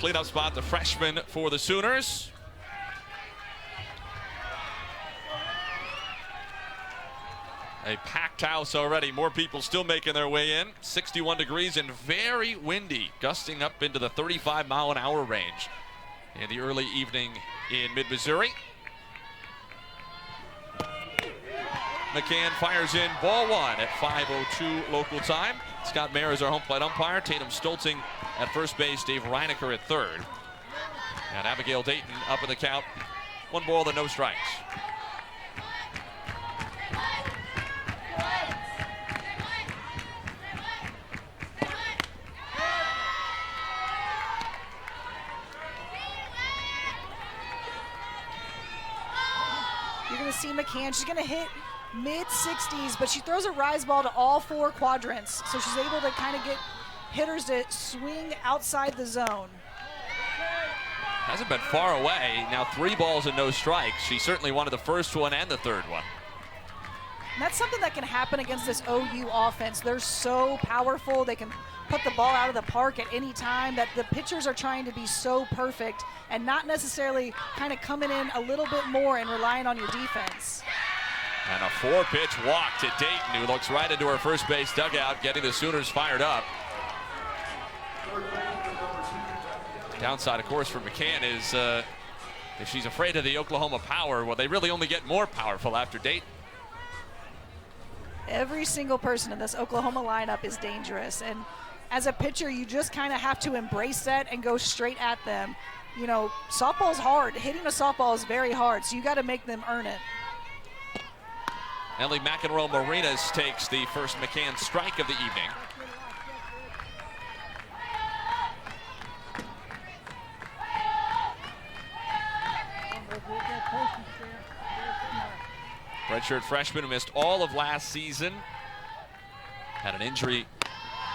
Cleanup spot, the freshman for the Sooners. A packed house already. More people still making their way in. 61 degrees and very windy, gusting up into the 35-mile-an-hour range in the early evening in mid-Missouri. McCann fires in ball one at 5:02 local time. Scott Mayer is our home plate umpire. Tatum Stolzing at first base. Dave Reinecker at third. And Abigail Dayton up in the count. 1 ball and no strikes. You're going to see McCann. She's going to hit mid-60s, but she throws a rise ball to all 4 quadrants, so she's able to kind of get hitters to swing outside the zone. Hasn't been far away. Now 3 balls and no strikes. She certainly wanted the first one and the third one. And that's something that can happen against this OU offense. They're so powerful. They can put the ball out of the park at any time, that the pitchers are trying to be so perfect and not necessarily kind of coming in a little bit more and relying on your defense. And a 4-pitch walk to Dayton, who looks right into her first base dugout, getting the Sooners fired up. Downside, of course, for McCann is if she's afraid of the Oklahoma power, well, they really only get more powerful after Dayton. Every single person in this Oklahoma lineup is dangerous, and as a pitcher, you just kind of have to embrace that and go straight at them. You know, softball's hard. Hitting a softball is very hard, so you got to make them earn it. Ellie McEnroe-Marinas takes the first McCann strike of the evening. Redshirt freshman who missed all of last season. Had an injury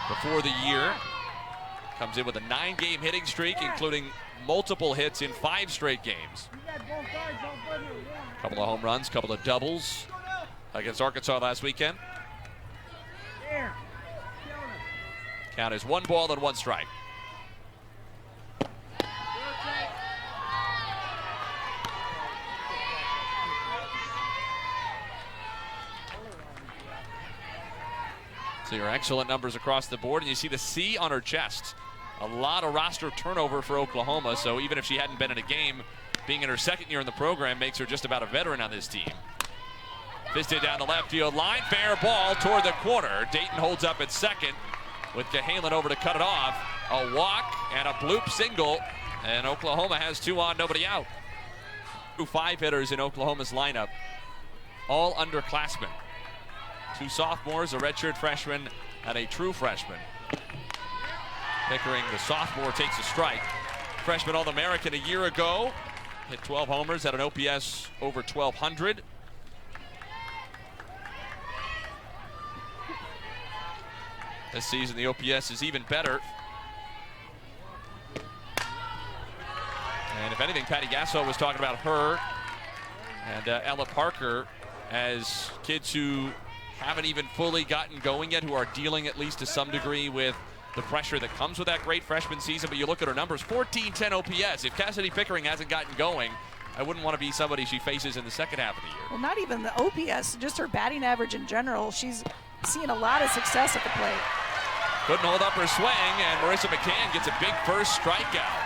before the year. Comes in with a 9-game hitting streak, including multiple hits in 5 straight games. Couple of home runs, couple of doubles against Arkansas last weekend. Count is 1 ball and 1 strike. So your excellent numbers across the board, and you see the C on her chest. A lot of roster turnover for Oklahoma, so even if she hadn't been in a game, being in her 2nd year in the program makes her just about a veteran on this team. Fisted down the left field line, fair ball toward the corner. Dayton holds up at second with Cahalan over to cut it off. A walk and a bloop single, and Oklahoma has 2 on, nobody out. 5 hitters in Oklahoma's lineup, all underclassmen. 2 sophomores, a redshirt freshman, and a true freshman. Pickering, the sophomore, takes a strike. Freshman All-American a year ago. Hit 12 homers, had an OPS over 1,200. This season, the OPS is even better. And if anything, Patty Gasso was talking about her and Ella Parker as kids who haven't even fully gotten going yet, who are dealing at least to some degree with the pressure that comes with that great freshman season. But you look at her numbers, 14-10 OPS. If Cassidy Pickering hasn't gotten going, I wouldn't want to be somebody she faces in the second half of the year. Well, not even the OPS, just her batting average in general. She's seeing a lot of success at the plate. Couldn't hold up her swing, and Marissa McCann gets a big first strikeout.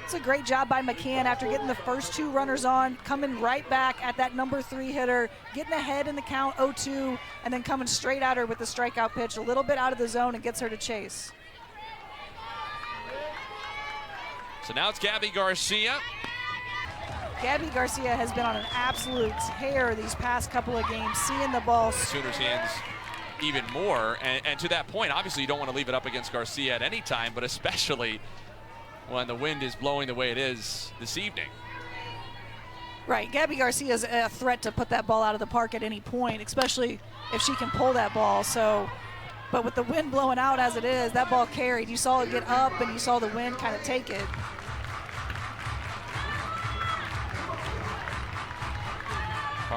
It's a great job by McCann after getting the first 2 runners on, coming right back at that number 3 hitter, getting ahead in the count 0-2, and then coming straight at her with the strikeout pitch, a little bit out of the zone, and gets her to chase. So now it's Gabby Garcia. Gabby Garcia has been on an absolute tear these past couple of games, seeing the ball. Sooners hands even more, and to that point, obviously you don't want to leave it up against Garcia at any time, but especially when the wind is blowing the way it is this evening. Right, Gabby Garcia is a threat to put that ball out of the park at any point, especially if she can pull that ball. So, but with the wind blowing out as it is, that ball carried. You saw it get up, and you saw the wind kind of take it.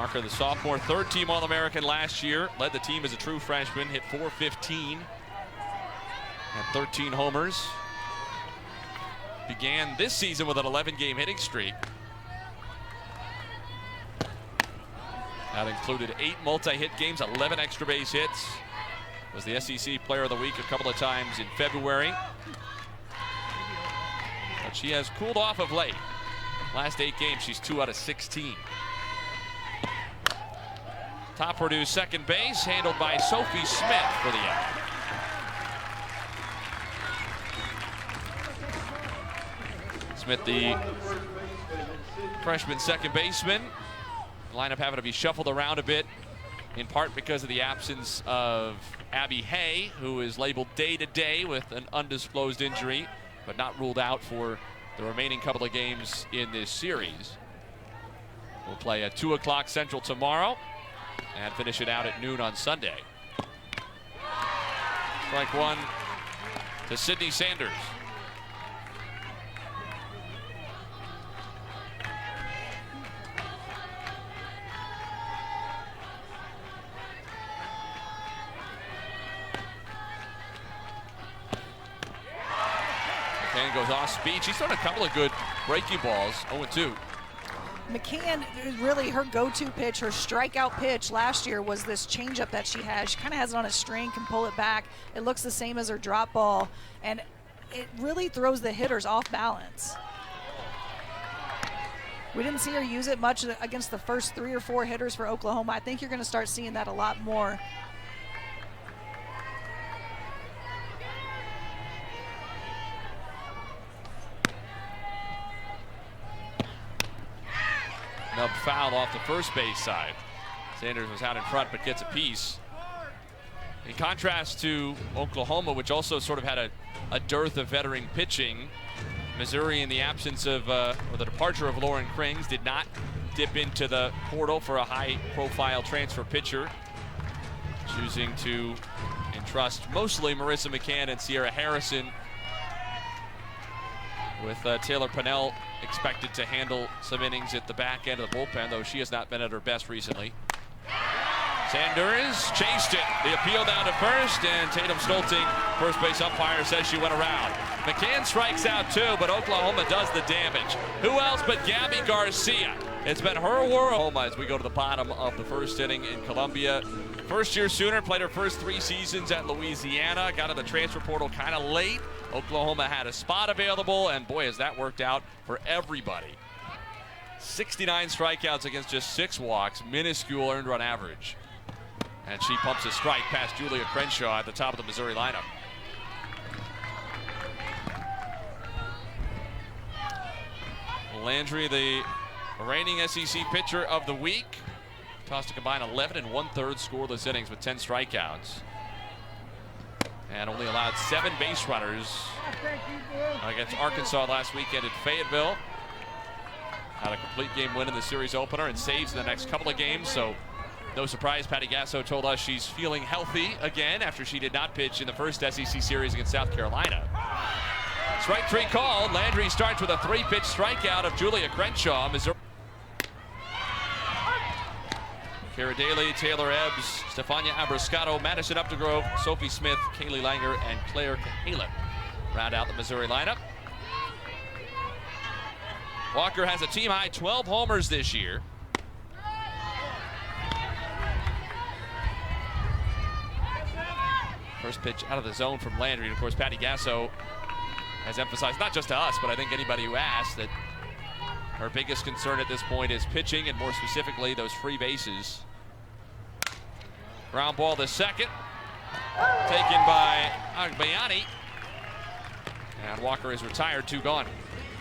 Parker, the sophomore, third-team All-American last year. Led the team as a true freshman, hit .415. Had 13 homers. Began this season with an 11-game hitting streak. That included 8 multi-hit games, 11 extra base hits. Was the SEC Player of the Week a couple of times in February. But she has cooled off of late. Last 8 games, she's 2 out of 16. Top Purdue second base, handled by Sophie Smith for the out. Smith, the freshman second baseman. The lineup having to be shuffled around a bit, in part because of the absence of Abby Hay, who is labeled day-to-day with an undisclosed injury, but not ruled out for the remaining couple of games in this series. We'll play at 2 o'clock Central tomorrow and finish it out at noon on Sunday. Strike one to Sydney Sanders. McCann goes off speed. She's thrown a couple of good breaking balls, 0-2. McCann, really her go-to pitch, her strikeout pitch last year was this changeup that she has. She kind of has it on a string, can pull it back. It looks the same as her drop ball, and it really throws the hitters off balance. We didn't see her use it much against the first 3 or 4 hitters for Oklahoma. I think you're going to start seeing that a lot more. Nub foul off the first base side. Sanders was out in front but gets a piece. In contrast to Oklahoma, which also sort of had a dearth of veteran pitching, Missouri, in the absence of or the departure of Lauren Krings, did not dip into the portal for a high-profile transfer pitcher, choosing to entrust mostly Marissa McCann and Sierra Harrison, with Taylor Pennell expected to handle some innings at the back end of the bullpen, though she has not been at her best recently. Sanders chased it. The appeal down to first, and Tatum Stolting, first base umpire, says she went around. McCann strikes out too, but Oklahoma does the damage. Who else but Gabby Garcia? It's been her world as we go to the bottom of the first inning in Columbia. First-year Sooner, played her first 3 seasons at Louisiana, got to the transfer portal kind of late. Oklahoma had a spot available, and boy, has that worked out for everybody. 69 strikeouts against just 6 walks, minuscule earned run average. And she pumps a strike past Julia Crenshaw at the top of the Missouri lineup. Landry, the reigning SEC pitcher of the week, tossed a combined 11 1/3 scoreless innings with 10 strikeouts. And only allowed 7 base runners against Arkansas last weekend at Fayetteville. Had a complete game win in the series opener and saves in the next couple of games, so no surprise Patty Gasso told us she's feeling healthy again after she did not pitch in the first SEC series against South Carolina. Strike 3 called. Landry starts with a 3-pitch strikeout of Julia Crenshaw. Missouri. Kara Daly, Taylor Ebbs, Stefania Abrascato, Madison Updegrove, Sophie Smith, Kaylee Langer, and Claire Cahalan round out the Missouri lineup. Walker has a team-high 12 homers this year. First pitch out of the zone from Landry. And of course, Patty Gasso has emphasized, not just to us, but I think anybody who asked, that her biggest concern at this point is pitching, and more specifically, those free bases. Ground ball to second, taken by Agbayani. And Walker is retired, 2 gone.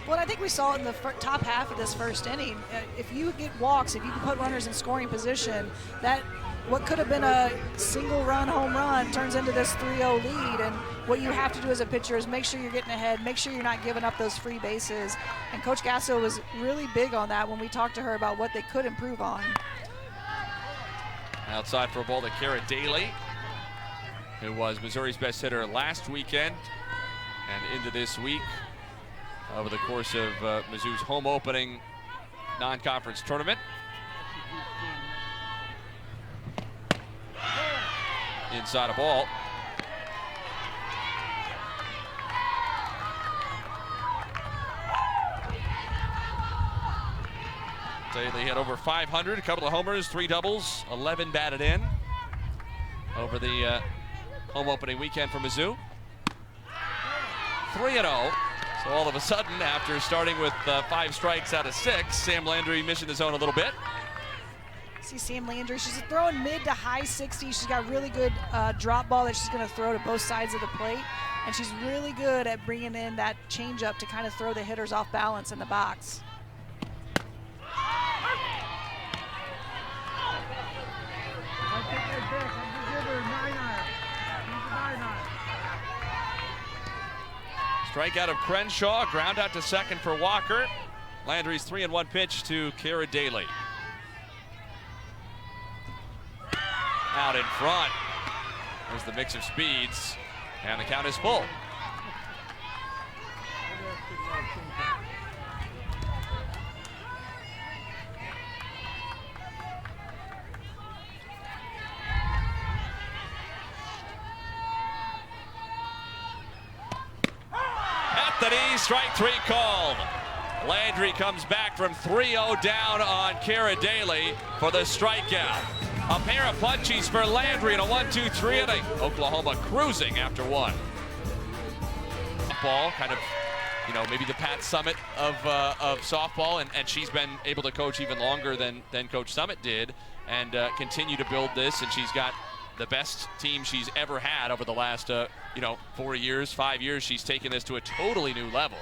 Well, I think we saw it in the top half of this first inning. If you get walks, if you can put runners in scoring position, that what could have been a single run home run turns into this 3-0 lead. And what you have to do as a pitcher is make sure you're getting ahead, make sure you're not giving up those free bases. And Coach Gasso was really big on that when we talked to her about what they could improve on. Outside for a ball to Kara Daly, who was Missouri's best hitter last weekend and into this week over the course of Mizzou's home opening non-conference tournament. inside a ball. They had over 500, a couple of homers, 3 doubles, 11 batted in over the home opening weekend for Mizzou. 3-0. So all of a sudden, after starting with 5 strikes out of 6, Sam Landry missing the zone a little bit. See Sam Landry, she's throwing mid to high 60s. She's got really good drop ball that she's going to throw to both sides of the plate. And she's really good at bringing in that changeup to kind of throw the hitters off balance in the box. Strikeout of Crenshaw, ground out to second for Walker. Landry's 3-1 pitch to Kara Daly. Out in front. There's the mix of speeds, and the count is full. Strike 3 called. Landry comes back from 3-0 down on Kara Daly for the strikeout. A pair of punchies for Landry in a 1-2-3 inning. Oklahoma cruising after 1. Ball, kind of, you know, maybe the Pat Summitt of softball, and she's been able to coach even longer than Coach Summitt did, and continue to build this, and she's got the best team she's ever had over the last 4 years, 5 years. She's taken this to a totally new level.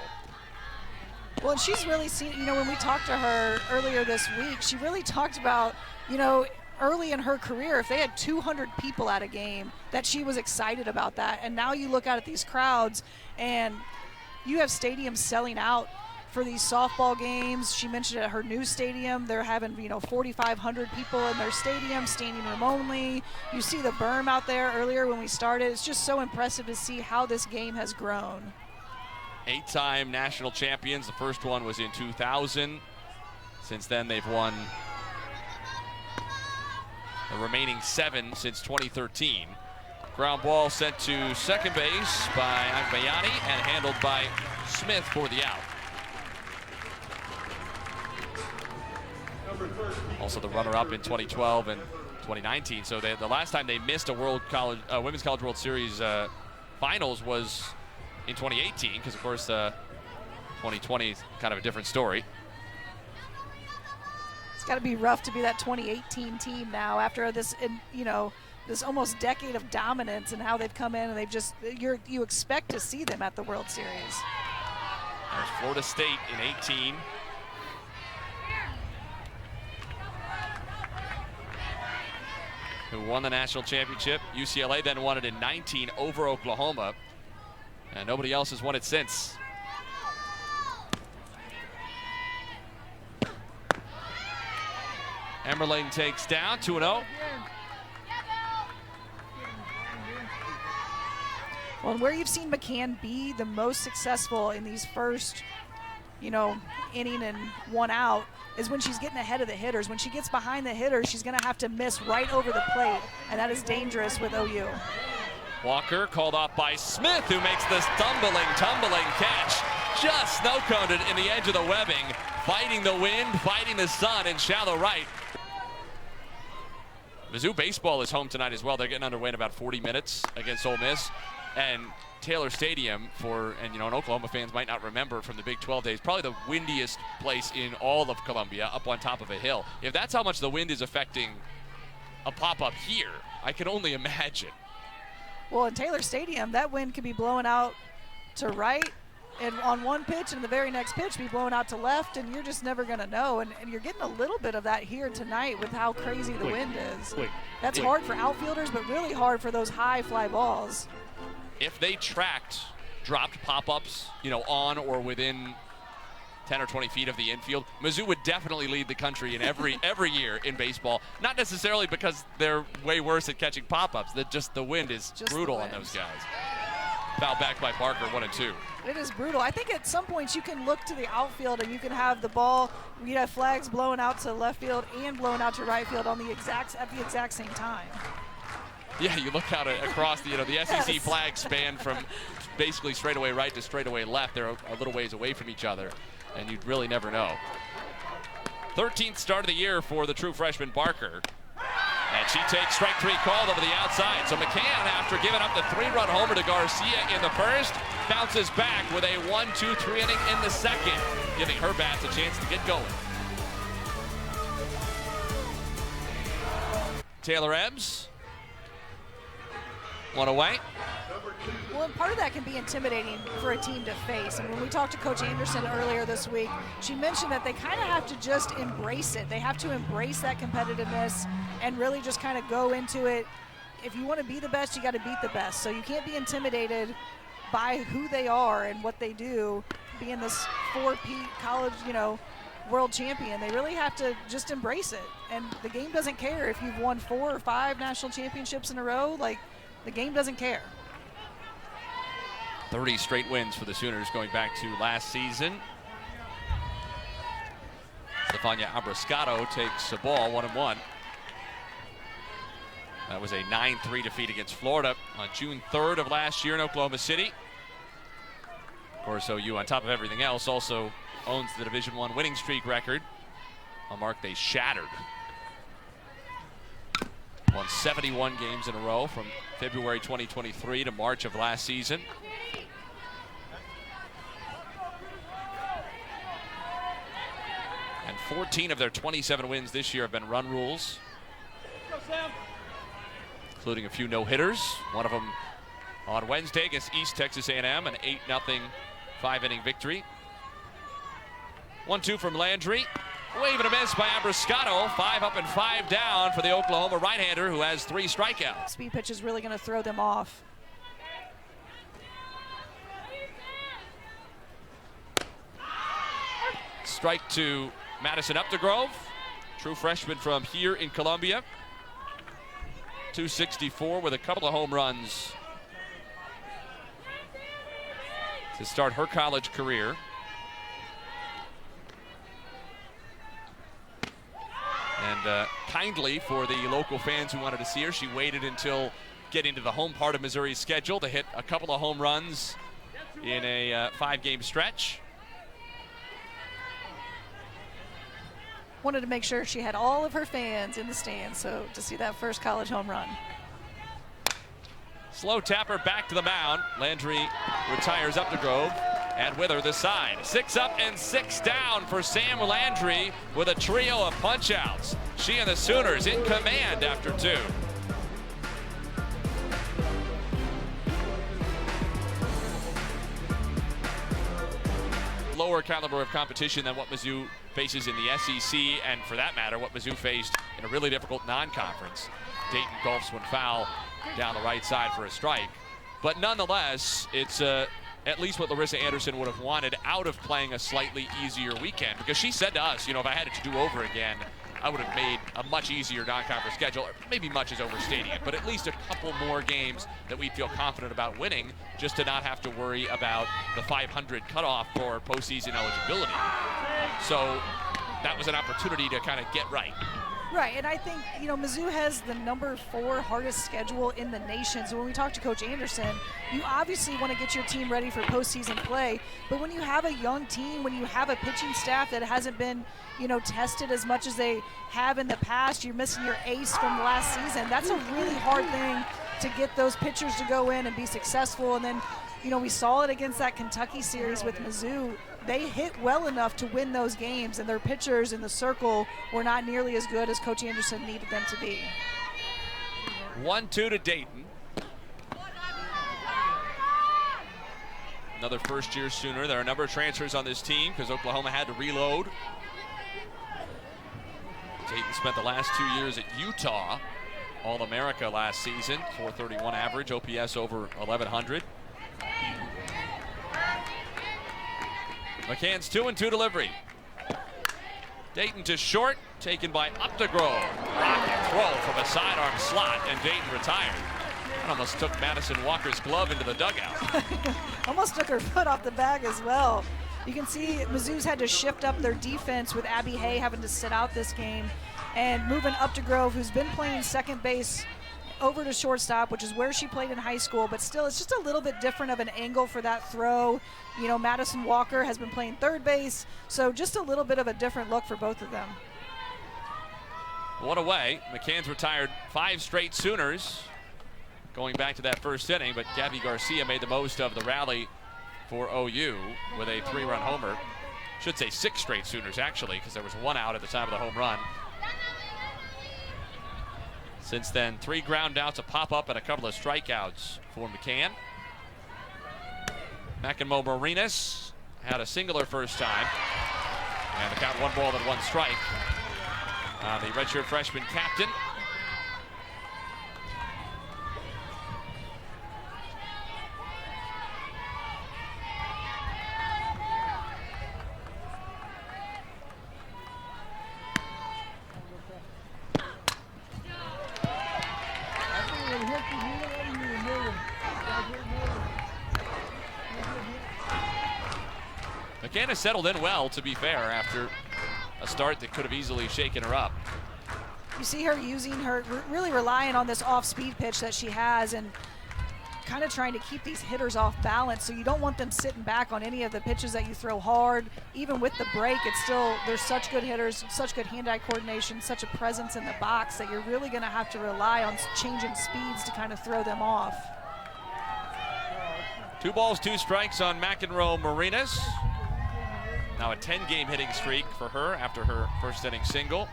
Well, and she's really seen, when we talked to her earlier this week, she really talked about, early in her career, if they had 200 people at a game, that she was excited about that. And now you look out at these crowds and you have stadiums selling out for these softball games. She mentioned at her new stadium, they're having, 4,500 people in their stadium, standing room only. You see the berm out there earlier when we started. It's just so impressive to see how this game has grown. 8-time national champions. The first one was in 2000. Since then, they've won the remaining 7 since 2013. Ground ball sent to second base by Agbayani and handled by Smith for the out. Also the runner-up in 2012 and 2019. So the last time they missed a Women's College World Series finals was in 2018, because of course 2020 is kind of a different story. It's got to be rough to be that 2018 team now after this, this almost decade of dominance and how they've come in, and they've just, you expect to see them at the World Series. There's Florida State in 18. Who won the national championship. UCLA then won it in 19 over Oklahoma. And nobody else has won it since. Emmerling takes down, 2-0. Well, and where you've seen McCann be the most successful in these first, inning and 1 out is when she's getting ahead of the hitters. When she gets behind the hitters, she's going to have to miss right over the plate, and that is dangerous with OU. Walker called off by Smith, who makes this tumbling catch. Just snow-coned it in the edge of the webbing, fighting the wind, fighting the sun in shallow right. Mizzou baseball is home tonight as well. They're getting underway in about 40 minutes against Ole Miss. And Taylor Stadium, and Oklahoma fans might not remember from the Big 12 days, probably the windiest place in all of Columbia, up on top of a hill. If that's how much the wind is affecting a pop-up here, I can only imagine. Well, in Taylor Stadium, that wind could be blowing out to right and on one pitch, and the very next pitch be blowing out to left, and you're just never going to know. And you're getting a little bit of that here tonight with how crazy the wind is. That's hard for outfielders, but really hard for those high fly balls. If they tracked dropped pop-ups, on or within 10 or 20 feet of the infield, Mizzou would definitely lead the country in every year in baseball. Not necessarily because they're way worse at catching pop-ups, that just the wind is brutal on those guys. Foul back by Parker, 1-2. It is brutal. I think at some points you can look to the outfield and you can have the ball, you have flags blowing out to left field and blowing out to right field at the exact same time. Yeah, you look out across the SEC Yes. flags span from basically straightaway right to straightaway left. They're a little ways away from each other, and you'd really never know. 13th start of the year for the true freshman Barker. And she takes strike three called over the outside. So McCann, after giving up the 3-run homer to Garcia in the first, bounces back with a 1-2-3 inning in the second, giving her bats a chance to get going. Taylor Ebbs, one away. Well, and part of that can be intimidating for a team to face. And when we talked to Coach Anderson earlier this week, she mentioned that they kind of have to just embrace it. They have to embrace that competitiveness and really just kind of go into it. If you want to be the best, you got to beat the best. So you can't be intimidated by who they are and what they do, being this 4-peat college, world champion. They really have to just embrace it. And the game doesn't care if you've won 4 or 5 national championships in a row. Like, the game doesn't care. 30 straight wins for the Sooners going back to last season. Stefania Abrascato takes the ball 1-1. That was a 9-3 defeat against Florida on June 3rd of last year in Oklahoma City. Of course, OU, on top of everything else, also owns the Division I winning streak record, a mark they shattered. Won 71 games in a row from February 2023 to March of last season. And 14 of their 27 wins this year have been run rules, including a few no-hitters. One of them on Wednesday against East Texas A&M, an 8-0 5-inning victory. 1-2 from Landry. Wave and a miss by Abrascato. 5 up and 5 down for the Oklahoma right-hander, who has 3 strikeouts. Speed pitch is really going to throw them off. Strike to Madison Updegrove, true freshman from here in Columbia. 264 with a couple of home runs to start her college career. And kindly for the local fans who wanted to see her, she waited until getting to the home part of Missouri's schedule to hit a couple of home runs in a 5-game stretch. Wanted to make sure she had all of her fans in the stands, so to see that first college home run. Slow tapper back to the mound. Landry retires Updegrove, and with her the side. 6 up and 6 down for Sam Landry with a trio of punch-outs. She and the Sooners in command after 2. Lower caliber of competition than what Mizzou faces in the SEC, and for that matter, what Mizzou faced in a really difficult non-conference. Dayton golfs one foul down the right side for a strike. But nonetheless, it's at least what Larissa Anderson would have wanted out of playing a slightly easier weekend, because she said to us, if I had it to do over again, I would have made a much easier non-conference schedule. Maybe much is overstating it, but at least a couple more games that we'd feel confident about winning, just to not have to worry about the 500 cutoff for postseason eligibility. So that was an opportunity to kind of get right. Right, and I think, Mizzou has the number 4 hardest schedule in the nation. So when we talk to Coach Anderson, you obviously want to get your team ready for postseason play. But when you have a young team, when you have a pitching staff that hasn't been, tested as much as they have in the past, you're missing your ace from last season. That's a really hard thing to get those pitchers to go in and be successful. And then, we saw it against that Kentucky series with Mizzou. They hit well enough to win those games, and their pitchers in the circle were not nearly as good as Coach Anderson needed them to be. 1-2 to Dayton. Another first-year Sooner. There are a number of transfers on this team because Oklahoma had to reload. Dayton spent the last 2 years at Utah, All-America last season, 431 average, OPS over 1,100. McCann's 2-2 delivery. Dayton to short, taken by Updegrove. Rocket throw from a sidearm slot, and Dayton retired. That almost took Madison Walker's glove into the dugout. Almost took her foot off the bag as well. You can see Mizzou's had to shift up their defense with Abby Hay having to sit out this game, and moving Updegrove, who's been playing second base over to shortstop, which is where she played in high school, but still it's just a little bit different of an angle for that throw. You know, Madison Walker has been playing third base, so just a little bit of a different look for both of them. One away. McCann's retired 5 straight Sooners going back to that first inning, but Gabby Garcia made the most of the rally for OU with a 3-run homer. Should say 6 straight Sooners, actually, because there was 1 out at the time of the home run. Since then, 3 ground outs, a pop-up, and a couple of strikeouts for McCann. Macklemore Marinas had a single her first time. And the count 1 ball and 1 strike. The redshirt freshman captain. McCann has settled in well, to be fair, after a start that could have easily shaken her up. You see her using her, really relying on this off-speed pitch that she has and kind of trying to keep these hitters off balance, so you don't want them sitting back on any of the pitches that you throw hard. Even with the break, it's still, there's such good hitters, such good hand-eye coordination, such a presence in the box that you're really going to have to rely on changing speeds to kind of throw them off. 2 balls, 2 strikes on McEnroe Marinas. Now a 10-game hitting streak for her after her first inning single.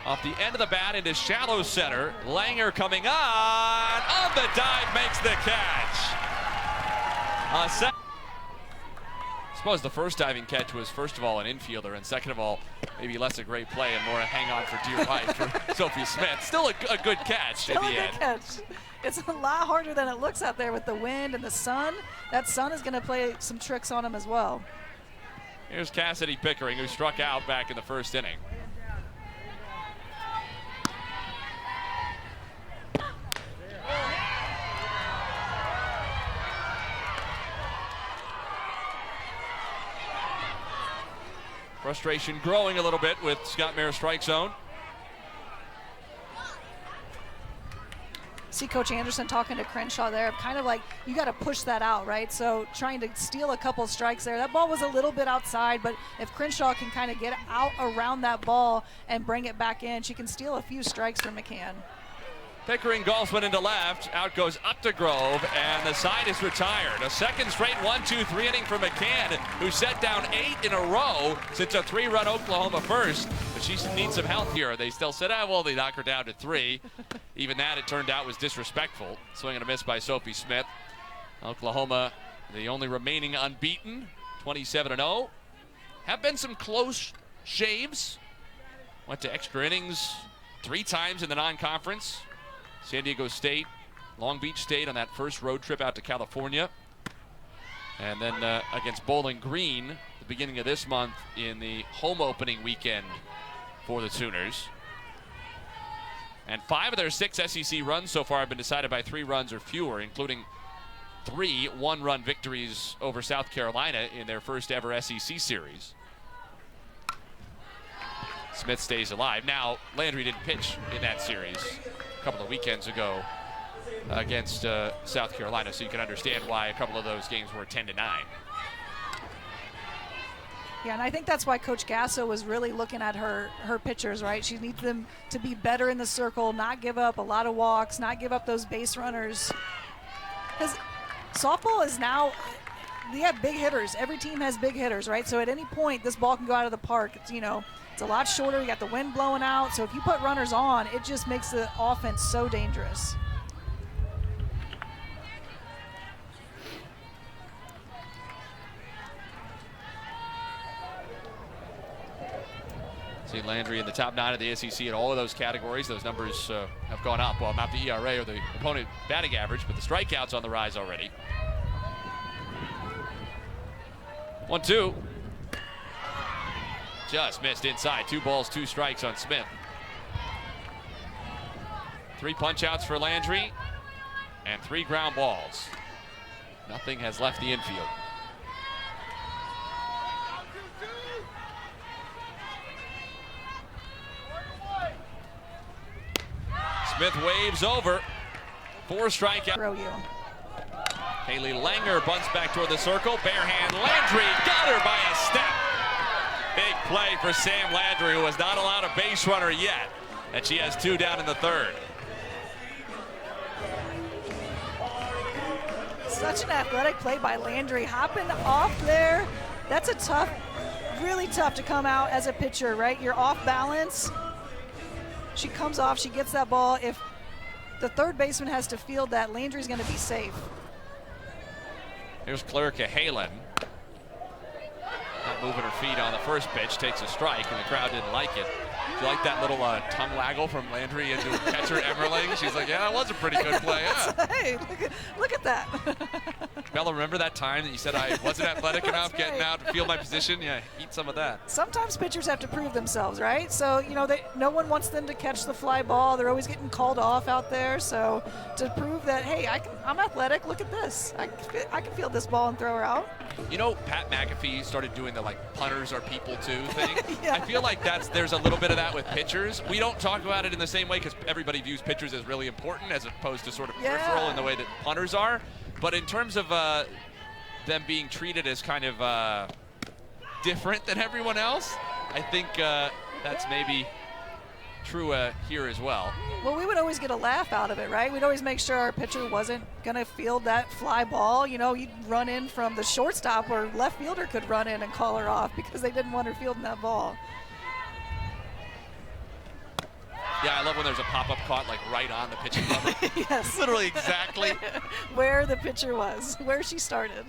Off the end of the bat into shallow center. Langer coming on the dive, makes the catch. I suppose the first diving catch was, first of all, an infielder, and second of all, maybe less a great play and more a hang on for dear life for Sophie Smith. Still a good catch Still at the a end. good catch. It's a lot harder than it looks out there with the wind and the sun. That sun is going to play some tricks on him as well. Here's Cassidy Pickering, who struck out back in the first inning. Frustration growing a little bit with Scott Mayer strike zone. See Coach Anderson talking to Crenshaw there, kind of like, you got to push that out, right? So trying to steal a couple strikes there. That ball was a little bit outside, but if Crenshaw can kind of get out around that ball and bring it back in, she can steal a few strikes from McCann. Pickering golfs one into left. Out goes Updegrove, and the side is retired. A second straight 1-2-3 inning for McCann, who set down 8 in a row since a 3-run Oklahoma first. But she needs some help here. They still said, well, they knock her down to 3. Even that, it turned out, was disrespectful. Swing and a miss by Sophie Smith. Oklahoma, the only remaining unbeaten, 27-0. Have been some close shaves. Went to extra innings 3 times in the non-conference. San Diego State, Long Beach State on that first road trip out to California. And then against Bowling Green, the beginning of this month in the home opening weekend for the Sooners. And 5 of their 6 SEC runs so far have been decided by 3 runs or fewer, including 3 one-run victories over South Carolina in their first ever SEC series. Smith stays alive. Now, Landry didn't pitch in that series a couple of weekends ago against South Carolina, so you can understand why a couple of those games were 10-9. Yeah, and I think that's why Coach Gasso was really looking at her pitchers, right? She needs them to be better in the circle, not give up a lot of walks, not give up those base runners. Because softball is now, they have big hitters. Every team has big hitters, right? So at any point, this ball can go out of the park. It's, it's a lot shorter. You got the wind blowing out. So if you put runners on, it just makes the offense so dangerous. See Landry in the top 9 of the SEC in all of those categories. Those numbers have gone up. Well, not the ERA or the opponent batting average, but the strikeouts on the rise already. 1-2. Just missed inside. 2 balls, 2 strikes on Smith. 3 punch outs for Landry and 3 ground balls. Nothing has left the infield. Smith waves over. 4 strikeouts. Throw you. Haley Langer bunts back toward the circle. Bare hand Landry got her by a step. Big play for Sam Landry, who has not allowed a base runner yet. And she has 2 down in the 3rd. Such an athletic play by Landry, hopping off there. That's a tough, really tough to come out as a pitcher, right? You're off balance. She comes off, she gets that ball. If the third baseman has to field that, Landry's going to be safe. Here's Claire Cahalan. Not moving her feet on the first pitch, takes a strike, and the crowd didn't like it. Do you like that little tongue waggle from Landry into catcher Emmerling? She's like, yeah, that was a pretty good play. Yeah. Hey, look at that. Bella, remember that time that you said I wasn't athletic enough getting out to field my position? Yeah, eat some of that. Sometimes pitchers have to prove themselves, right? So, you know, no one wants them to catch the fly ball. They're always getting called off out there. So to prove that, hey, I'm athletic, look at this. I can field this ball and throw her out. You know, Pat McAfee started doing the punters are people too thing. Yeah. I feel like there's a little bit of that with pitchers. We don't talk about it in the same way because everybody views pitchers as really important as opposed to sort of peripheral in the way that punters are. But in terms of them being treated as kind of different than everyone else, I think that's maybe true here as well. Well, we would always get a laugh out of it, right? We'd always make sure our pitcher wasn't going to field that fly ball. You know, you'd run in from the shortstop or left fielder could run in and call her off because they didn't want her fielding that ball. Yeah, I love when there's a pop-up caught right on the pitching rubber. Yes. Literally exactly. Where the pitcher was, where she started.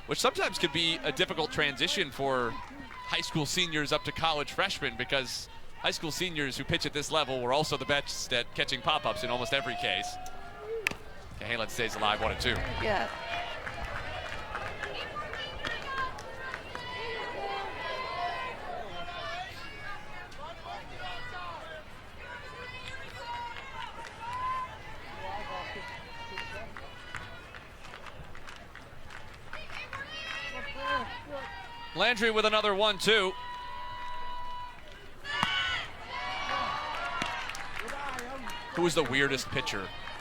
Which sometimes could be a difficult transition for high school seniors up to college freshmen because high school seniors who pitch at this level were also the best at catching pop-ups in almost every case. Cahalan stays alive, 1-2. Yeah. Landry with another 1-2. Who was the weirdest pitcher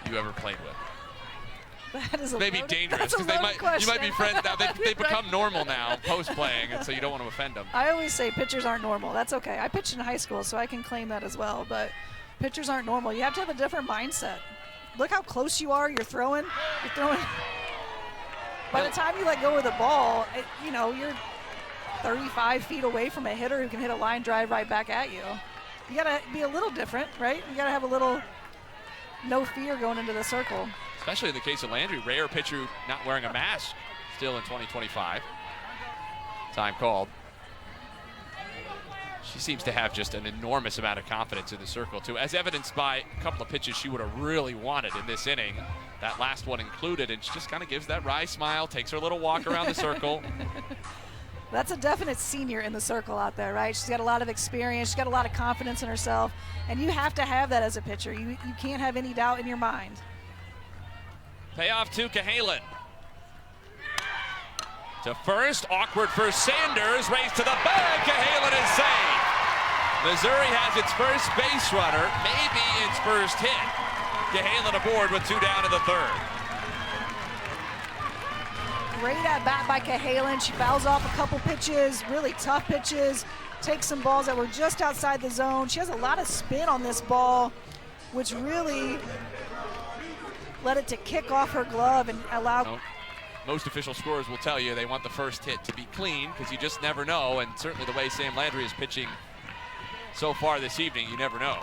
you ever played with? That is maybe dangerous because you might be friends now. They become normal now post playing, and so you don't want to offend them. I always say pitchers aren't normal. That's okay. I pitched in high school, so I can claim that as well. But pitchers aren't normal. You have to have a different mindset. Look how close you are. You're throwing. By the time you let go of the ball, you're 35 feet away from a hitter who can hit a line drive right back at you. You got to be a little different, right? You got to have a little no fear going into the circle. Especially in the case of Landry, rare pitcher not wearing a mask still in 2025. Time called. She seems to have just an enormous amount of confidence in the circle, too, as evidenced by a couple of pitches she would have really wanted in this inning. That last one included, and she just kind of gives that wry smile, takes her little walk around the circle. That's a definite senior in the circle out there, right? She's got a lot of experience. She's got a lot of confidence in herself, and you have to have that as a pitcher. You can't have any doubt in your mind. Payoff to Cahalan. To first, awkward for Sanders, race to the bag, Cahalan is safe. Missouri has its first base runner, maybe its first hit. Cahalan aboard with 2 down in the 3rd. Great at bat by Cahalan. She fouls off a couple pitches, really tough pitches, takes some balls that were just outside the zone. She has a lot of spin on this ball, which really led it to kick off her glove and allow. Most official scorers will tell you they want the first hit to be clean because you just never know, and certainly the way Sam Landry is pitching so far this evening, you never know.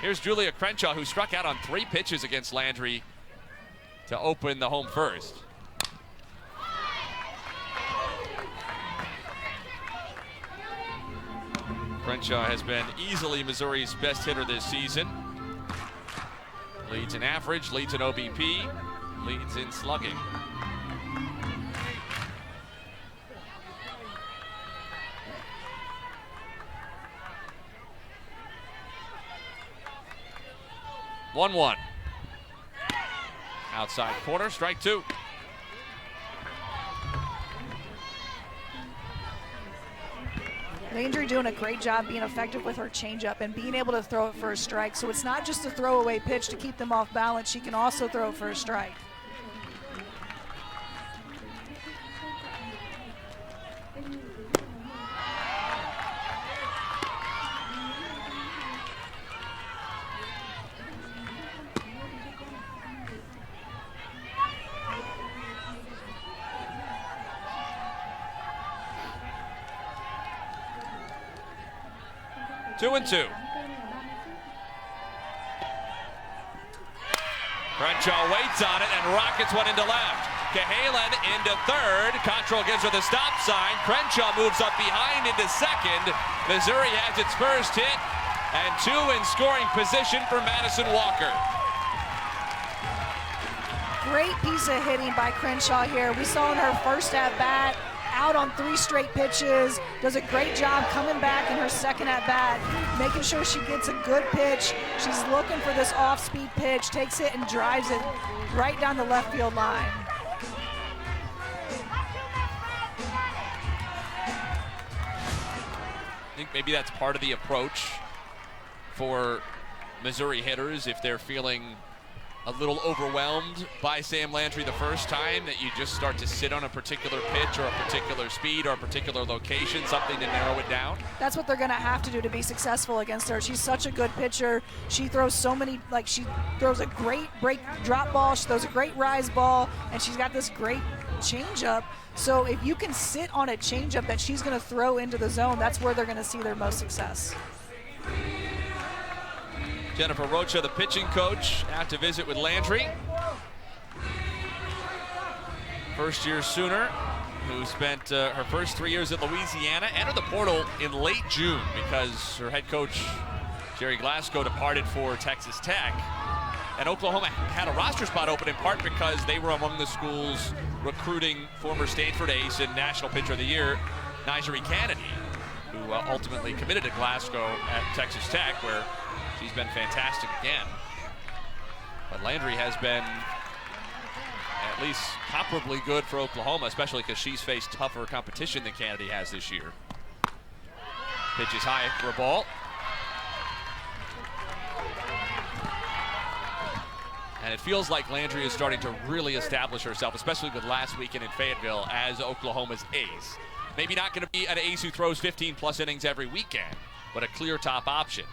Here's Julia Crenshaw, who struck out on 3 pitches against Landry to open the home first. Crenshaw has been easily Missouri's best hitter this season. Leads in average, leads in OBP, leads in slugging. One. Outside corner, strike 2. Landry doing a great job being effective with her changeup and being able to throw it for a strike. So it's not just a throwaway pitch to keep them off balance. She can also throw it for a strike. Two and two. Crenshaw waits on it and rockets one into left. Cahalan into third. Cottrell gives her the stop sign. Crenshaw moves up behind into second. Missouri has its first hit and two in scoring position for Madison Walker. Great piece of hitting by Crenshaw here. We saw in her first at-bat, out on 3 straight pitches, does a great job coming back in her second at-bat, making sure she gets a good pitch. She's looking for this off-speed pitch, takes it and drives it right down the left field line. I think maybe that's part of the approach for Missouri hitters if they're feeling a little overwhelmed by Sam Landry the first time, that you just start to sit on a particular pitch or a particular speed or a particular location, something to narrow it down. That's what they're going to have to do to be successful against her. She's such a good pitcher. She throws so many, like she throws a great break drop ball, she throws a great rise ball, and she's got this great changeup. So if you can sit on a changeup that she's going to throw into the zone, that's where they're going to see their most success. Jennifer Rocha, the pitching coach, out to visit with Landry. First-year Sooner, who spent her first 3 years at Louisiana, entered the portal in late June because her head coach, Jerry Glasgow, departed for Texas Tech. And Oklahoma had a roster spot open in part because they were among the schools recruiting former Stanford ace and National Pitcher of the Year, Nigeri Kennedy, who ultimately committed to Glasgow at Texas Tech, where she's been fantastic again. But Landry has been at least comparably good for Oklahoma, especially because she's faced tougher competition than Kennedy has this year. Pitch is high for a ball. And it feels like Landry is starting to really establish herself, especially with last weekend in Fayetteville, as Oklahoma's ace. Maybe not going to be an ace who throws 15-plus innings every weekend, but a clear top option.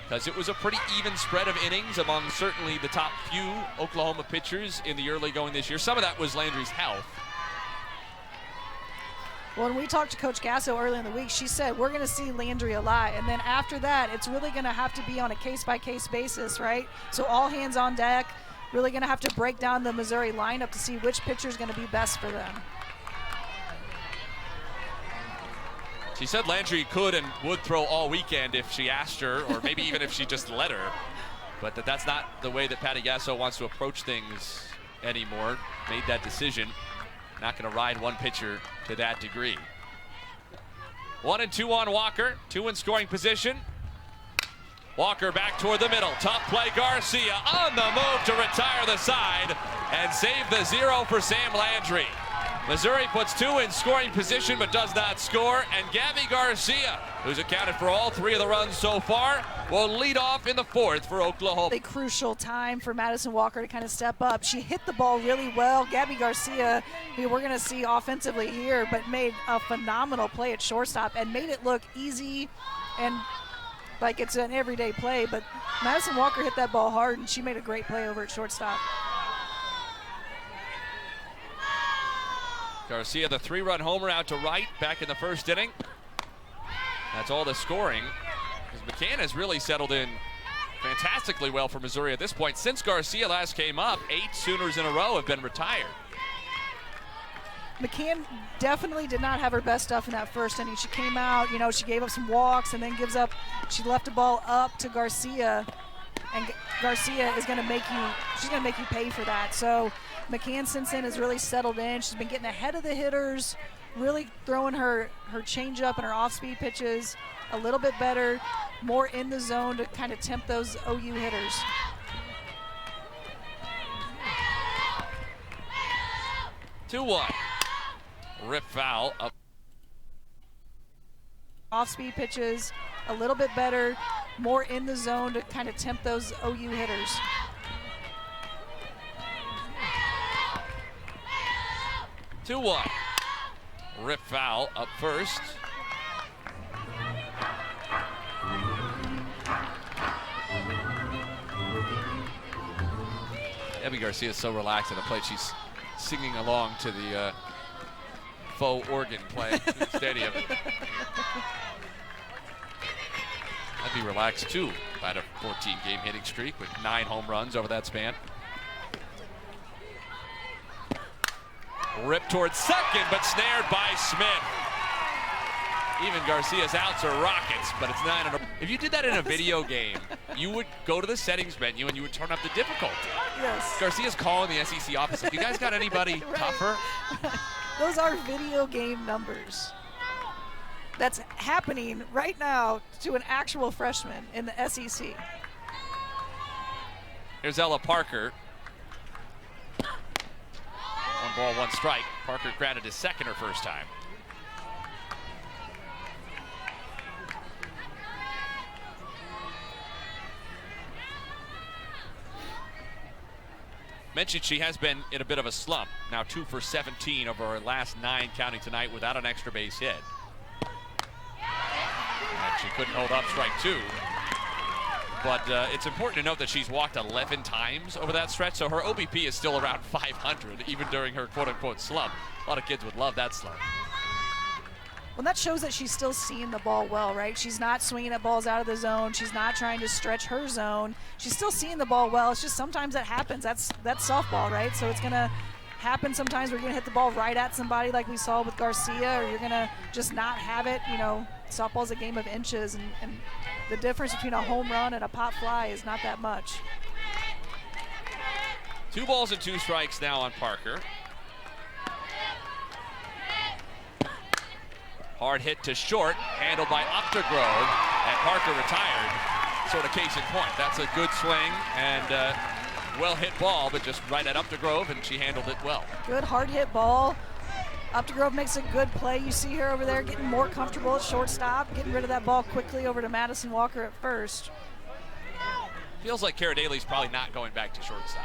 Because it was a pretty even spread of innings among certainly the top few Oklahoma pitchers in the early going this year. Some of that was Landry's health. When we talked to Coach Gasso early in the week, she said, we're going to see Landry a lot. And then after that, it's really going to have to be on a case-by-case basis, right? So all hands on deck, really going to have to break down the Missouri lineup to see which pitcher is going to be best for them. She said Landry could and would throw all weekend if she asked her, or maybe even if she just let her. But that's not the way that Patty Gasso wants to approach things anymore. Made that decision. Not going to ride one pitcher to that degree. 1-2 on Walker. 2 in scoring position. Walker back toward the middle. Tough play, Garcia on the move to retire the side and save the 0 for Sam Landry. Missouri puts 2 in scoring position but does not score, and Gabby Garcia, who's accounted for all 3 of the runs so far, will lead off in the 4th for Oklahoma. A crucial time for Madison Walker to kind of step up. She hit the ball really well. Gabby Garcia, who we're going to see offensively here, but made a phenomenal play at shortstop and made it look easy and like it's an everyday play. But Madison Walker hit that ball hard, and she made a great play over at shortstop. Garcia, the 3-run homer out to right back in the first inning. That's all the scoring. McCann has really settled in fantastically well for Missouri at this point. Since Garcia last came up, 8 Sooners in a row have been retired. McCann definitely did not have her best stuff in that first inning. She came out, she gave up some walks and then she left the ball up to Garcia, and Garcia is going to make you pay for that. So McCann since then has really settled in. She's been getting ahead of the hitters, really throwing her changeup and her off-speed pitches a little bit better, more in the zone to kind of tempt those OU hitters. Two-one. Rip foul up. off-speed pitches, a little bit better, more in the zone to kind of tempt those OU hitters. Two one. Rip foul up first. Garcia is so relaxed at the plate. She's singing along to the faux organ playing in the stadium. I'd be relaxed too about a 14-game hitting streak with 9 home runs over that span. Ripped towards second, but snared by Smith. Even Garcia's outs are rockets, but it's 9 in a. If you did that in a video game, you would go to the settings menu and you would turn up the difficulty. Yes. Garcia's calling the SEC office. If you guys got anybody tougher? Those are video game numbers. That's happening right now to an actual freshman in the SEC. Here's Ella Parker. 1 ball, 1 strike. Parker granted his second or first time. Mentioned she has been in a bit of a slump. Now 2 for 17 over her last 9 counting tonight without an extra base hit. And she couldn't hold up strike 2. But it's important to note that she's walked 11 times over that stretch, so her OBP is still around 500, even during her quote-unquote slump. A lot of kids would love that slump. Well, that shows that she's still seeing the ball well, right? She's not swinging at balls out of the zone. She's not trying to stretch her zone. She's still seeing the ball well. It's just sometimes that happens. That's softball, right? So it's going to happen sometimes where you're going to hit the ball right at somebody like we saw with Garcia, or you're going to just not have it. You know, softball's a game of inches, and the difference between a home run and a pop fly is not that much. 2 balls and 2 strikes now on Parker. Hard hit to short, handled by Updegrove, and Parker retired. Sort of case in point. That's a good swing and well-hit ball, but just right at Updegrove, and she handled it well. Good hard hit ball. Updegrove makes a good play. You see her over there getting more comfortable at shortstop, getting rid of that ball quickly over to Madison Walker at first. Feels like Cara Daly's probably not going back to shortstop.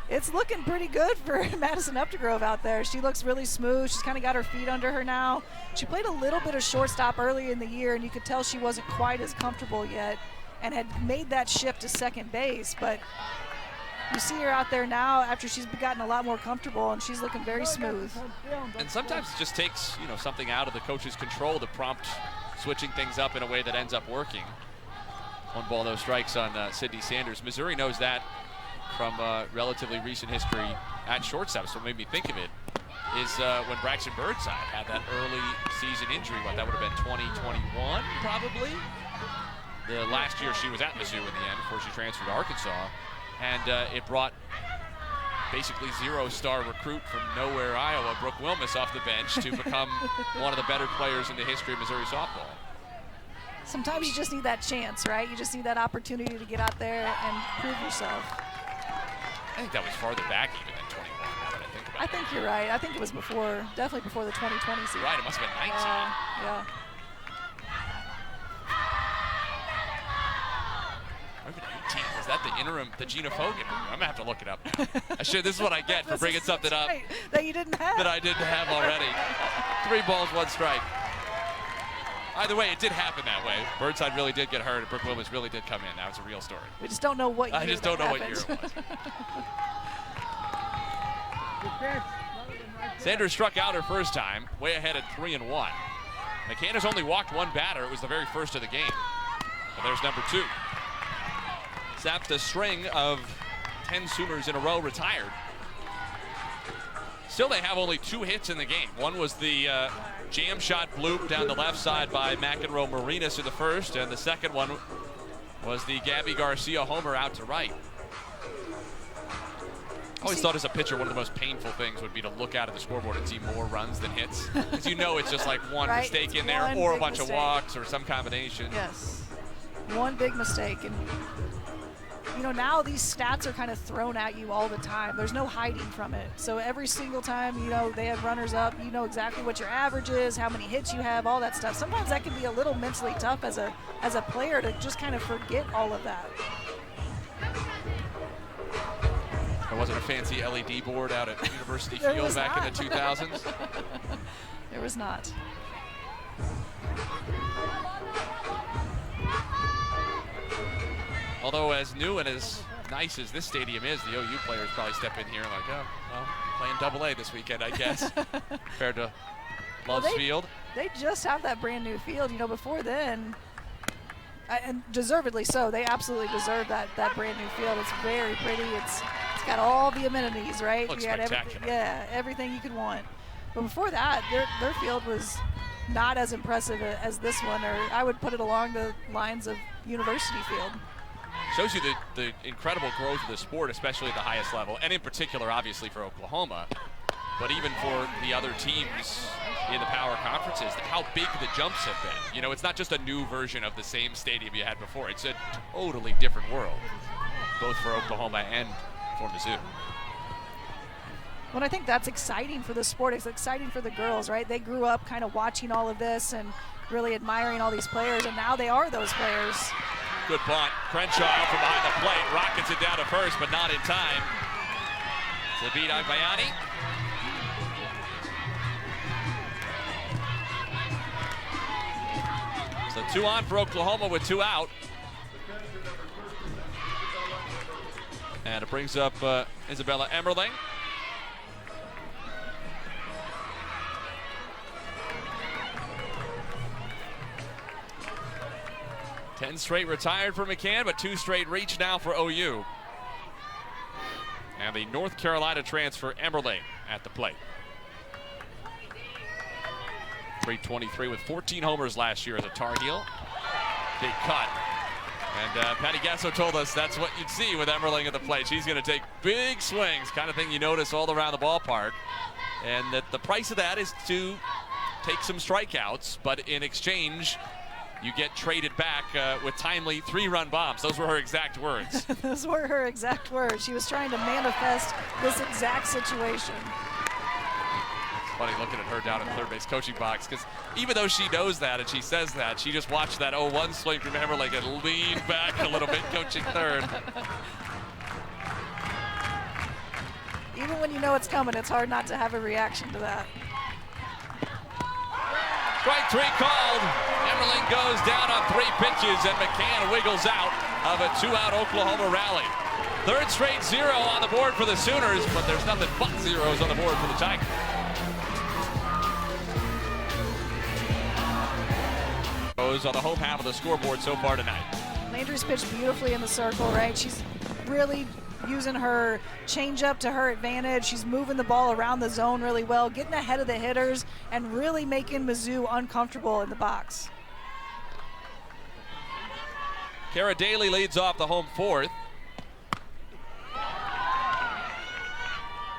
It's looking pretty good for Madison Updegrove out there. She looks really smooth. She's kind of got her feet under her now. She played a little bit of shortstop early in the year, and you could tell she wasn't quite as comfortable yet and had made that shift to second base. But you see her out there now after she's gotten a lot more comfortable, and she's looking very smooth. And sometimes it just takes, you know, something out of the coach's control to prompt switching things up in a way that ends up working. 1 ball, no strikes on Sydney Sanders. Missouri knows that from relatively recent history at shortstop. So what made me think of it is when Braxton Birdside had that early season injury. What, that would have been 2021 probably? The last year she was at Mizzou in the end before she transferred to Arkansas. And it brought basically 0-star recruit from nowhere, Iowa, Brooke Wilmus, off the bench to become one of the better players in the history of Missouri softball. Sometimes you just need that chance, right? You just need that opportunity to get out there and prove yourself. I think that was farther back even than 21, now that I think about it. I think you're right. I think it was before, definitely before the 2020 season. Right, it must have been 19. Yeah. Maybe 19. Was that the interim, the Gina Fogan? I'm going to have to look it up now. This is what I get for bringing something up that you didn't have. that I didn't have already. 3 balls, 1 strike. Either way, it did happen that way. Birdside really did get hurt, and Brooke Wilmus really did come in. That was a real story. We just don't know what year I just don't know what year it was. Sanders struck out her first time, way ahead at 3-1. McCann has only walked 1 batter. It was the very first of the game. Well, there's number 2. Sapped a string of 10 Sooners in a row retired. Still, they have only 2 hits in the game. One was the jam shot bloop down the left side by McEnroe Marinas in the first, and the second one was the Gabby Garcia homer out to right. I always thought as a pitcher, one of the most painful things would be to look out at the scoreboard and see more runs than hits. Because you know it's just like one right, mistake in there or a bunch of walks or some combination. Yes, one big mistake. And you know, now these stats are kind of thrown at you all the time. There's no hiding from it. So every single time, you know, they have runners up, you know exactly what your average is, how many hits you have, all that stuff. Sometimes that can be a little mentally tough as a player to just kind of forget all of that. There wasn't a fancy LED board out at University Field back in the 2000s. There was not. Although as new and as nice as this stadium is, the OU players probably step in here and like, oh, well, playing Double-A this weekend, I guess, compared to Love's Field. They just have that brand new field. You know, before then, and deservedly so, they absolutely deserve that brand new field. It's very pretty. It's got all the amenities, right? Looks you got spectacular. Everything you could want. But before that, their field was not as impressive as this one, or I would put it along the lines of University Field. Shows you the incredible growth of the sport, especially at the highest level, and in particular, obviously, for Oklahoma, but even for the other teams in the power conferences, how big the jumps have been. You know, it's not just a new version of the same stadium you had before. It's a totally different world, both for Oklahoma and for Mizzou. Well, I think that's exciting for the sport. It's exciting for the girls, right? They grew up kind of watching all of this and really admiring all these players, and now they are those players. Good bunt. Crenshaw out from behind the plate. Rockets it down to first, but not in time. To beat Agbayani. So 2 on for Oklahoma with 2 out. And it brings up Isabella Emmerling. Ten straight retired for McCann, but 2 straight reach now for OU. And the North Carolina transfer, Emmerling, at the plate. 323 with 14 homers last year as a Tar Heel. Big cut. And Patty Gasso told us that's what you'd see with Emmerling at the plate. She's going to take big swings, kind of thing you notice all around the ballpark. And that the price of that is to take some strikeouts, but in exchange, you get traded back with timely 3-run bombs. Those were her exact words. Those were her exact words. She was trying to manifest this exact situation. It's funny looking at her down in the third base coaching box, because even though she knows that and she says that, she just watched that 0-1 swing from Emmerling and leaned back a little bit coaching third. Even when you know it's coming, it's hard not to have a reaction to that. Strike 3 called. Emmerling goes down on 3 pitches, and McCann wiggles out of a 2-out Oklahoma rally. Third straight 0 on the board for the Sooners, but there's nothing but zeros on the board for the Tigers. On the home half of the scoreboard so far tonight. Landry's pitched beautifully in the circle, right? She's really using her changeup to her advantage. She's moving the ball around the zone really well, getting ahead of the hitters, and really making Mizzou uncomfortable in the box. Kara Daly leads off the home 4th.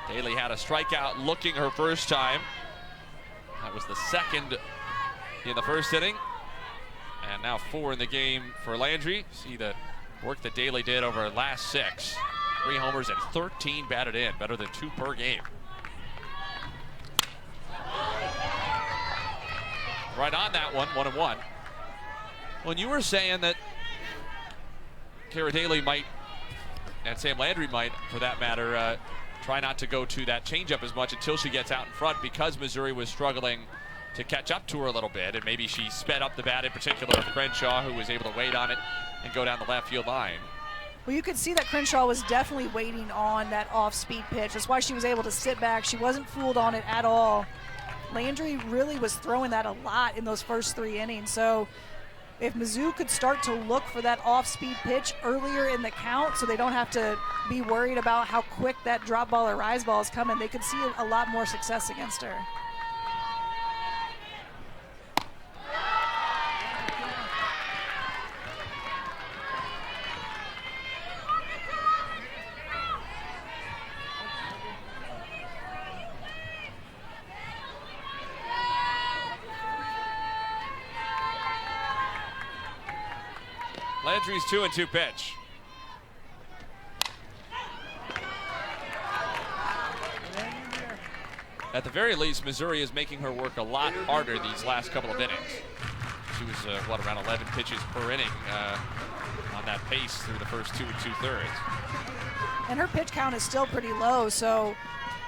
Daly had a strikeout looking her first time. That was the second in the first inning. And now 4 in the game for Landry. See the work that Daly did over her last 6. 3 homers and 13 batted in, better than 2 per game. Right on that one, 1-1. When you were saying that Kara Daly might, and Sam Landry might, for that matter, try not to go to that changeup as much until she gets out in front, because Missouri was struggling to catch up to her a little bit, and maybe she sped up the bat, in particular of Crenshaw, who was able to wait on it and go down the left field line. Well, you could see that Crenshaw was definitely waiting on that off-speed pitch. That's why she was able to sit back. She wasn't fooled on it at all. Landry really was throwing that a lot in those first 3 innings. So if Mizzou could start to look for that off-speed pitch earlier in the count so they don't have to be worried about how quick that drop ball or rise ball is coming, they could see a lot more success against her. Landry's 2-2 pitch. at the very least, Missouri is making her work a lot harder these last couple of innings. She was, around 11 pitches per inning on that pace through the first 2 2/3. And her pitch count is still pretty low, so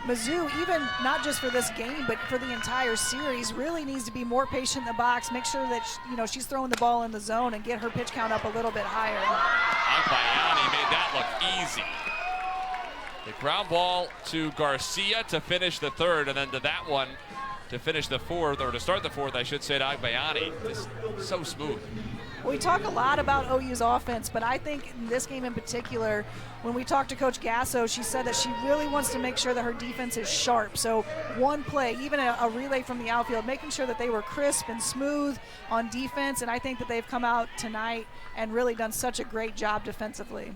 Mizzou, even not just for this game, but for the entire series, really needs to be more patient in the box, make sure that she's throwing the ball in the zone and get her pitch count up a little bit higher. Agbayani made that look easy. The ground ball to Garcia to finish the third, and then to that one to finish the fourth, or to start the fourth, I should say, to Agbayani. Just so smooth. We talk a lot about OU's offense, but I think in this game in particular, when we talked to Coach Gasso, she said that she really wants to make sure that her defense is sharp. So one play, even a relay from the outfield, making sure that they were crisp and smooth on defense, and I think that they've come out tonight and really done such a great job defensively.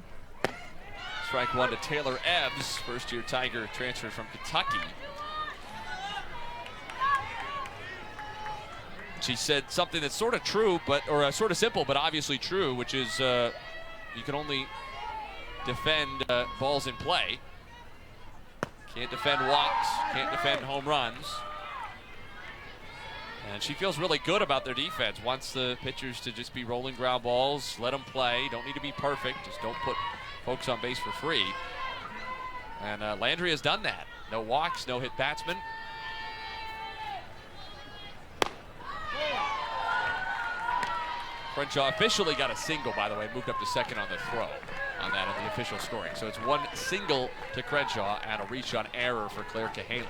Strike one to Taylor Ebbs, first-year Tiger transfer from Kentucky. She said something that's sort of true, or sort of simple, but obviously true, which is you can only defend balls in play. Can't defend walks, can't defend home runs. And she feels really good about their defense. Wants the pitchers to just be rolling ground balls, let them play. Don't need to be perfect, just don't put folks on base for free. And Landry has done that. No walks, no hit batsmen. Crenshaw officially got a single, by the way, moved up to second on the throw on that in the official scoring. So it's one single to Crenshaw and a reach on error for Claire Cahalan.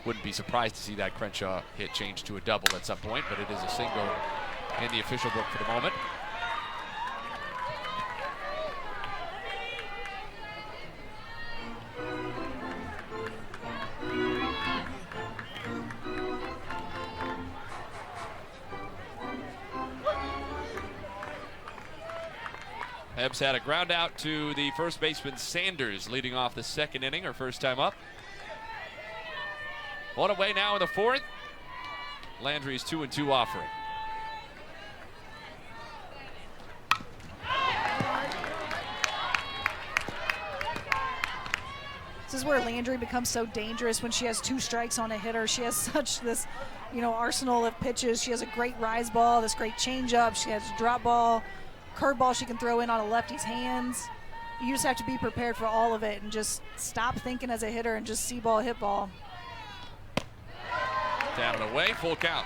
Wouldn't be surprised to see that Crenshaw hit change to a double at some point, but it is a single in the official book for the moment. Ebbs had a ground out to the first baseman Sanders, leading off the second inning, her first time up. One away now in the fourth. Landry's 2-2 offering. This is where Landry becomes so dangerous when she has 2 strikes on a hitter. She has such this, arsenal of pitches. She has a great rise ball, this great changeup. She has a drop ball, curveball she can throw in on a lefty's hands. You just have to be prepared for all of it and just stop thinking as a hitter and just see ball, hit ball. Down and away, full count.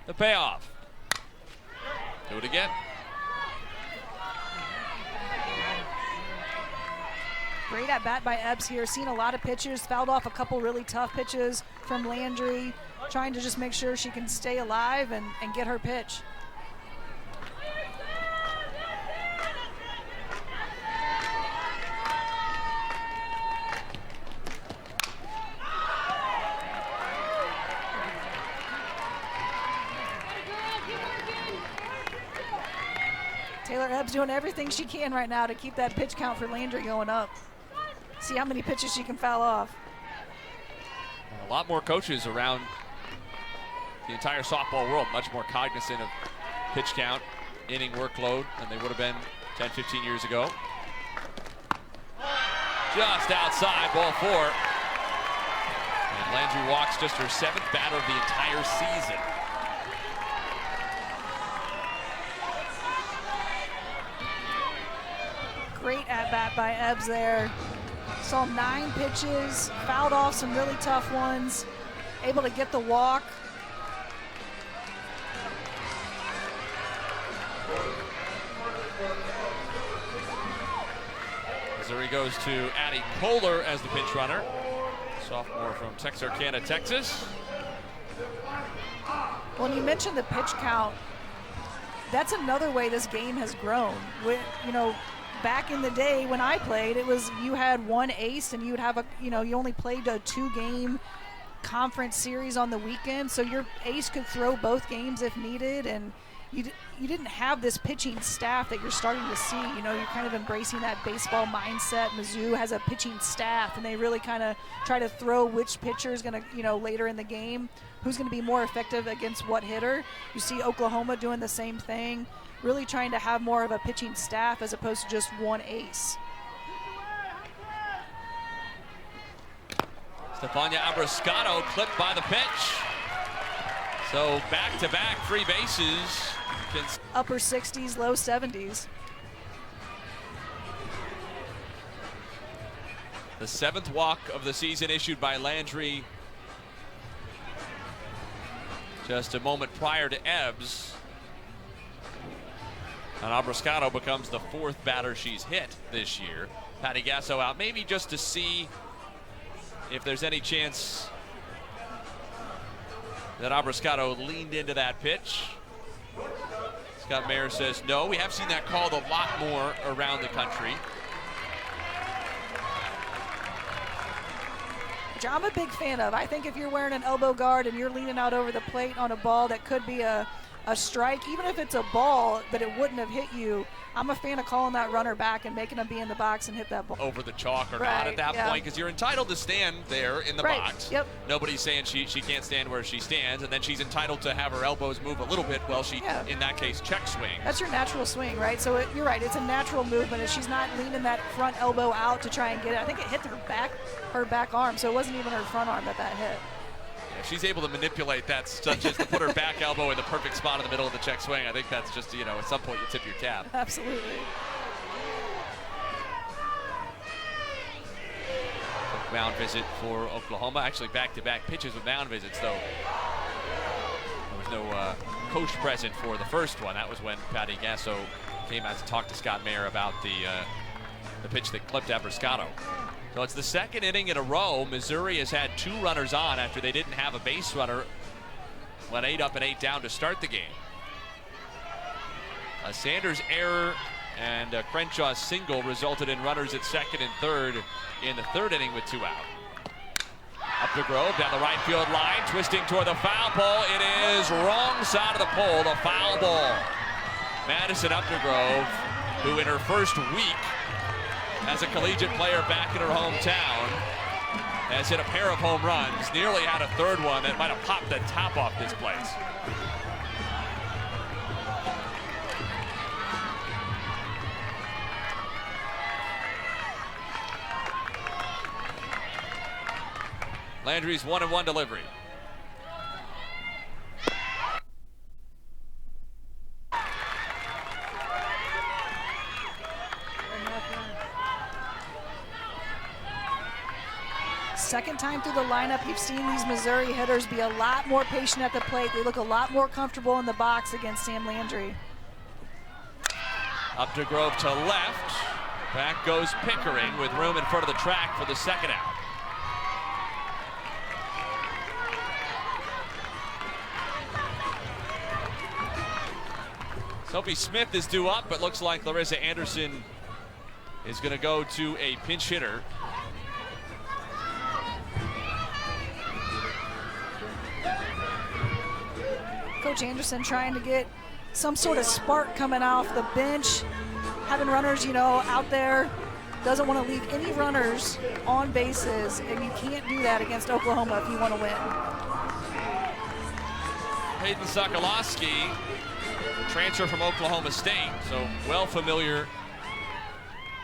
The payoff. Do it again. Great at bat by Ebbs here. Seen a lot of pitches, fouled off a couple really tough pitches from Landry, trying to just make sure she can stay alive and get her pitch. Taylor Ebbs doing everything she can right now to keep that pitch count for Landry going up. See how many pitches she can foul off. A lot more coaches around the entire softball world, much more cognizant of pitch count, inning workload than they would have been 10, 15 years ago. Just outside, ball 4. And Landry walks just her 7th batter of the entire season. Great at-bat by Ebbs there. Saw 9 pitches, fouled off some really tough ones, able to get the walk. Missouri goes to Addie Kohler as the pinch runner. Sophomore from Texarkana, Texas. When you mentioned the pitch count, that's another way this game has grown. Back in the day when I played, it was you had one ace and you'd have you only played a 2-game conference series on the weekend, so your ace could throw both games if needed, and you didn't have this pitching staff that you're starting to see. You know, you're kind of embracing that baseball mindset. Mizzou has a pitching staff, and they really kind of try to throw which pitcher is going to, you know, later in the game, who's going to be more effective against what hitter. You see Oklahoma doing the same thing, really trying to have more of a pitching staff as opposed to just one ace. Stefania Abrascato clipped by the pitch. So back-to-back free bases. Upper 60s, low 70s. The 7th walk of the season issued by Landry just a moment prior to Ebbs. And Abrascato becomes the 4th batter she's hit this year. Patty Gasso out, maybe just to see if there's any chance that Abrascato leaned into that pitch. Scott Mayer says no. We have seen that called a lot more around the country. Which I'm a big fan of. I think if you're wearing an elbow guard and you're leaning out over the plate on a ball that could be a strike, even if it's a ball but it wouldn't have hit you, I'm a fan of calling that runner back and making him be in the box and hit that ball. Over the chalk or not at that point, because you're entitled to stand there in the box. Yep. Nobody's saying she can't stand where she stands, and then she's entitled to have her elbows move a little bit while she, in that case, check swing. That's your natural swing, right? So you're right, it's a natural movement. If she's not leaning that front elbow out to try and get it, I think it hit her back arm, so it wasn't even her front arm that hit. If she's able to manipulate that, such as to put her back elbow in the perfect spot in the middle of the check swing, I think that's just, you know, at some point you tip your cap. Absolutely. Mound visit for Oklahoma. Actually, back-to-back pitches with mound visits, though. There was no coach present for the first one. That was when Patty Gasso came out to talk to Scott Mayer about the pitch that clipped Abrascato. So it's the 2nd inning in a row. Missouri has had 2 runners on after they didn't have a base runner. Went 8 up and 8 down to start the game. A Sanders error and a Crenshaw single resulted in runners at 2nd and 3rd in the 3rd inning with 2 out. Up to Grove, down the right field line, twisting toward the foul pole. It is wrong side of the pole, the foul ball. Madison Updegrove, who in her first week as a collegiate player back in her hometown, has hit a pair of home runs, nearly had a 3rd one that might have popped the top off this place. Landry's 1-1 delivery. Second time through the lineup, you've seen these Missouri hitters be a lot more patient at the plate. They look a lot more comfortable in the box against Sam Landry. Updegrove to left. Back goes Pickering with room in front of the track for the 2nd out. Sophie Smith is due up, but looks like Larissa Anderson is going to go to a pinch hitter. Coach Anderson trying to get some sort of spark coming off the bench, having runners, you know, out there. Doesn't want to leave any runners on bases, and you can't do that against Oklahoma if you want to win. Hayden Sokolowski, transfer from Oklahoma State, so well familiar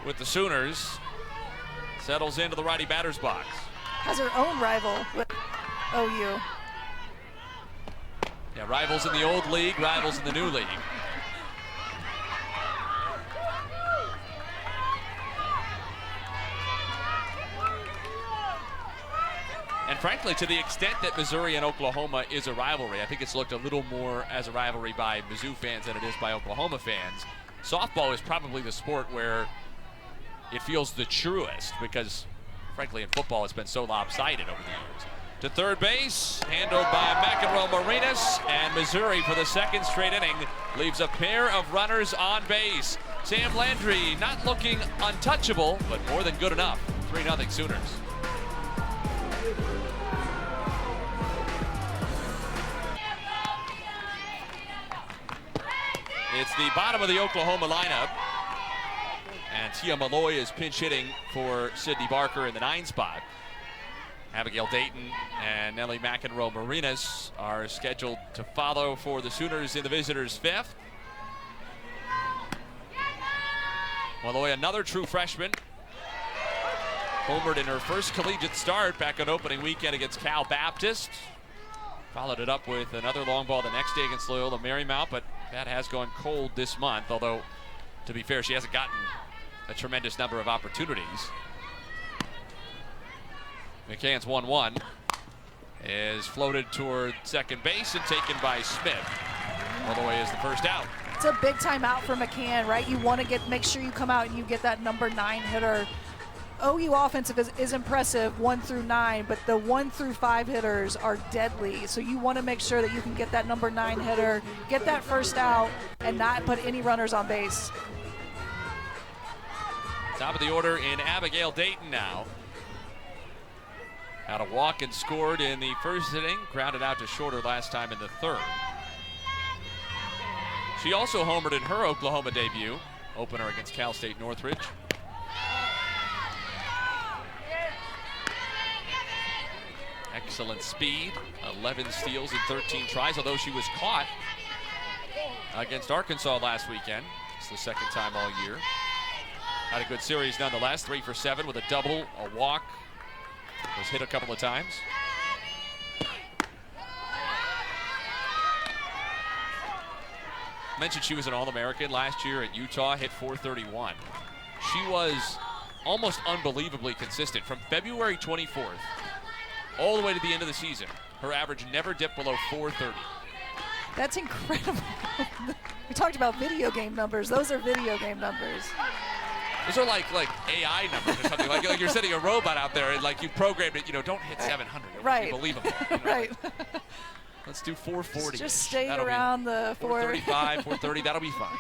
with the Sooners, settles into the righty batter's box. Has her own rival with OU. Yeah, rivals in the old league, rivals in the new league. And frankly, to the extent that Missouri and Oklahoma is a rivalry, I think it's looked a little more as a rivalry by Mizzou fans than it is by Oklahoma fans. Softball is probably the sport where it feels the truest because, frankly, in football it's been so lopsided over the years. To third base, handled by McEnroe Marinas, and Missouri for the 2nd straight inning leaves a pair of runners on base. Sam Landry not looking untouchable, but more than good enough. 3-0 Sooners. It's the bottom of the Oklahoma lineup. And Tia Malloy is pinch hitting for Sydney Barker in the 9 spot. Abigail Dayton and Nellie McEnroe-Marinas are scheduled to follow for the Sooners in the visitors' 5th. Malloy, another true freshman, homered in her first collegiate start back on opening weekend against Cal Baptist. Followed it up with another long ball the next day against Loyola Marymount, but that has gone cold this month, although, to be fair, she hasn't gotten a tremendous number of opportunities. McCann's 1-1 is floated toward second base and taken by Smith. All the way is the first out. It's a big time out for McCann, right? You want to make sure you come out and you get that number 9 hitter. OU offensive is impressive 1 through 9, but the 1 through 5 hitters are deadly. So you want to make sure that you can get that number 9 hitter, get that first out, and not put any runners on base. Top of the order in Abigail Dayton now. Had a walk and scored in the first inning, grounded out to shorter last time in the 3rd. She also homered in her Oklahoma debut, opener against Cal State Northridge. Excellent speed, 11 steals in 13 tries, although she was caught against Arkansas last weekend. It's the 2nd time all year. Had a good series nonetheless, 3 for 7 with a double, a walk. Was hit a couple of times. Mentioned she was an All-American last year at Utah, hit .431. She was almost unbelievably consistent from February 24th all the way to the end of the season. Her average never dipped below .430. That's incredible. We talked about video game numbers. Those are video game numbers. Those are like AI numbers or something. like you're sending a robot out there and like you programmed it, don't hit 700. It right. won't be believable. Right. Let's do 440. Just stay around the 435, 430. That'll be fine.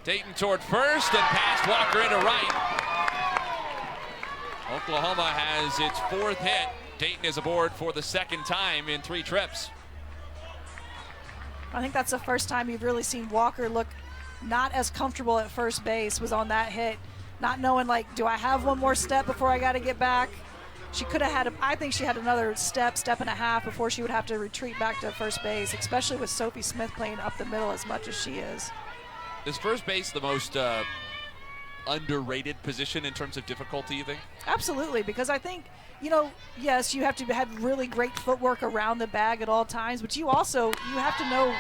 Dayton toward first and past Walker into right. Oklahoma has its 4th hit. Dayton is aboard for the 2nd time in 3 trips. I think that's the first time you've really seen Walker look not as comfortable at first base, was on that hit, not knowing, do I have one more step before I got to get back? She could have had, I think she had another step and a half before she would have to retreat back to first base, especially with Sophie Smith playing up the middle as much as she is. Is first base the most underrated position in terms of difficulty, you think? Absolutely, because I think, yes, you have to have really great footwork around the bag at all times, but you have to know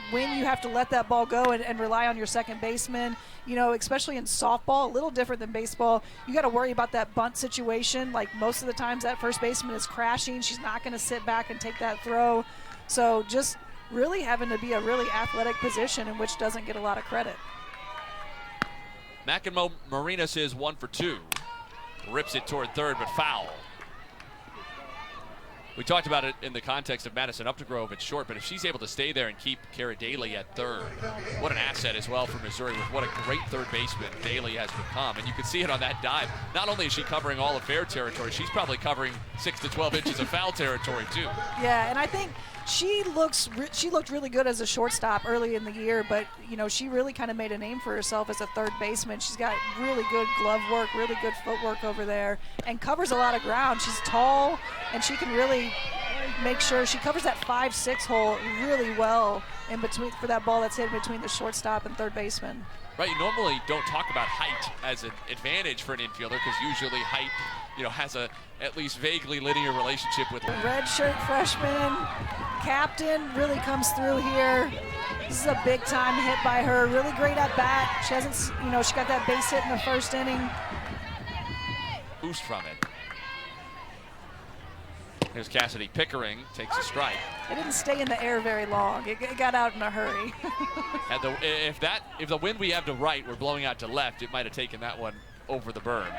when you have to let that ball go and rely on your second baseman. Especially in softball, a little different than baseball. You got to worry about that bunt situation. Like most of the times that first baseman is crashing. She's not going to sit back and take that throw. So just really having to be a really athletic position in which doesn't get a lot of credit. McEnroe-Marinas is 1 for 2. Rips it toward third, but foul. We talked about it in the context of Madison Updegrove at short, but if she's able to stay there and keep Kara Daly at third, what an asset as well for Missouri with what a great third baseman Daly has become. And you can see it on that dive. Not only is she covering all of fair territory, she's probably covering 6 to 12 inches of foul territory too. Yeah, and I think she looked really good as a shortstop early in the year, but she really kind of made a name for herself as a third baseman. She's got really good glove work, really good footwork over there, and covers a lot of ground. She's tall, and she can really make sure she covers that 5-6 hole really well in between for that ball that's hit between the shortstop and third baseman. Right, you normally don't talk about height as an advantage for an infielder because usually height, has a at least vaguely linear relationship with red shirt freshman, captain, really comes through here. This is a big time hit by her. Really great at bat. She hasn't, she got that base hit in the first inning. Boost from it. Here's Cassidy Pickering, takes a strike. It didn't stay in the air very long. It got out in a hurry. If the wind we have to right were blowing out to left, it might have taken that one over the berm.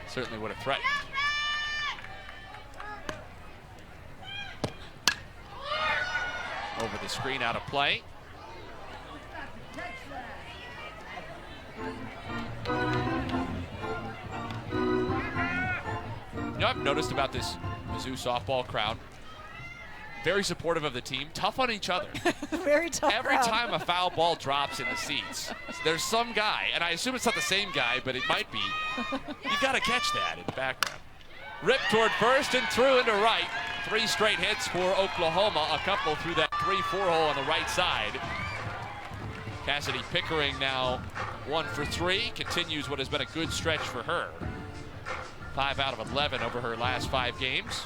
Certainly would have threatened. Over the screen, out of play. know, I've noticed about this Mizzou softball crowd, very supportive of the team, tough on each other. Very tough. Every time a foul ball drops in the seats, there's some guy, and I assume it's not the same guy, but it might be. You've got to catch that in the background. Ripped toward first and through into right. 3 straight hits for Oklahoma, a couple through that 3-4 hole on the right side. Cassidy Pickering now 1 for 3, continues what has been a good stretch for her. 5 out of 11 over her last 5 games.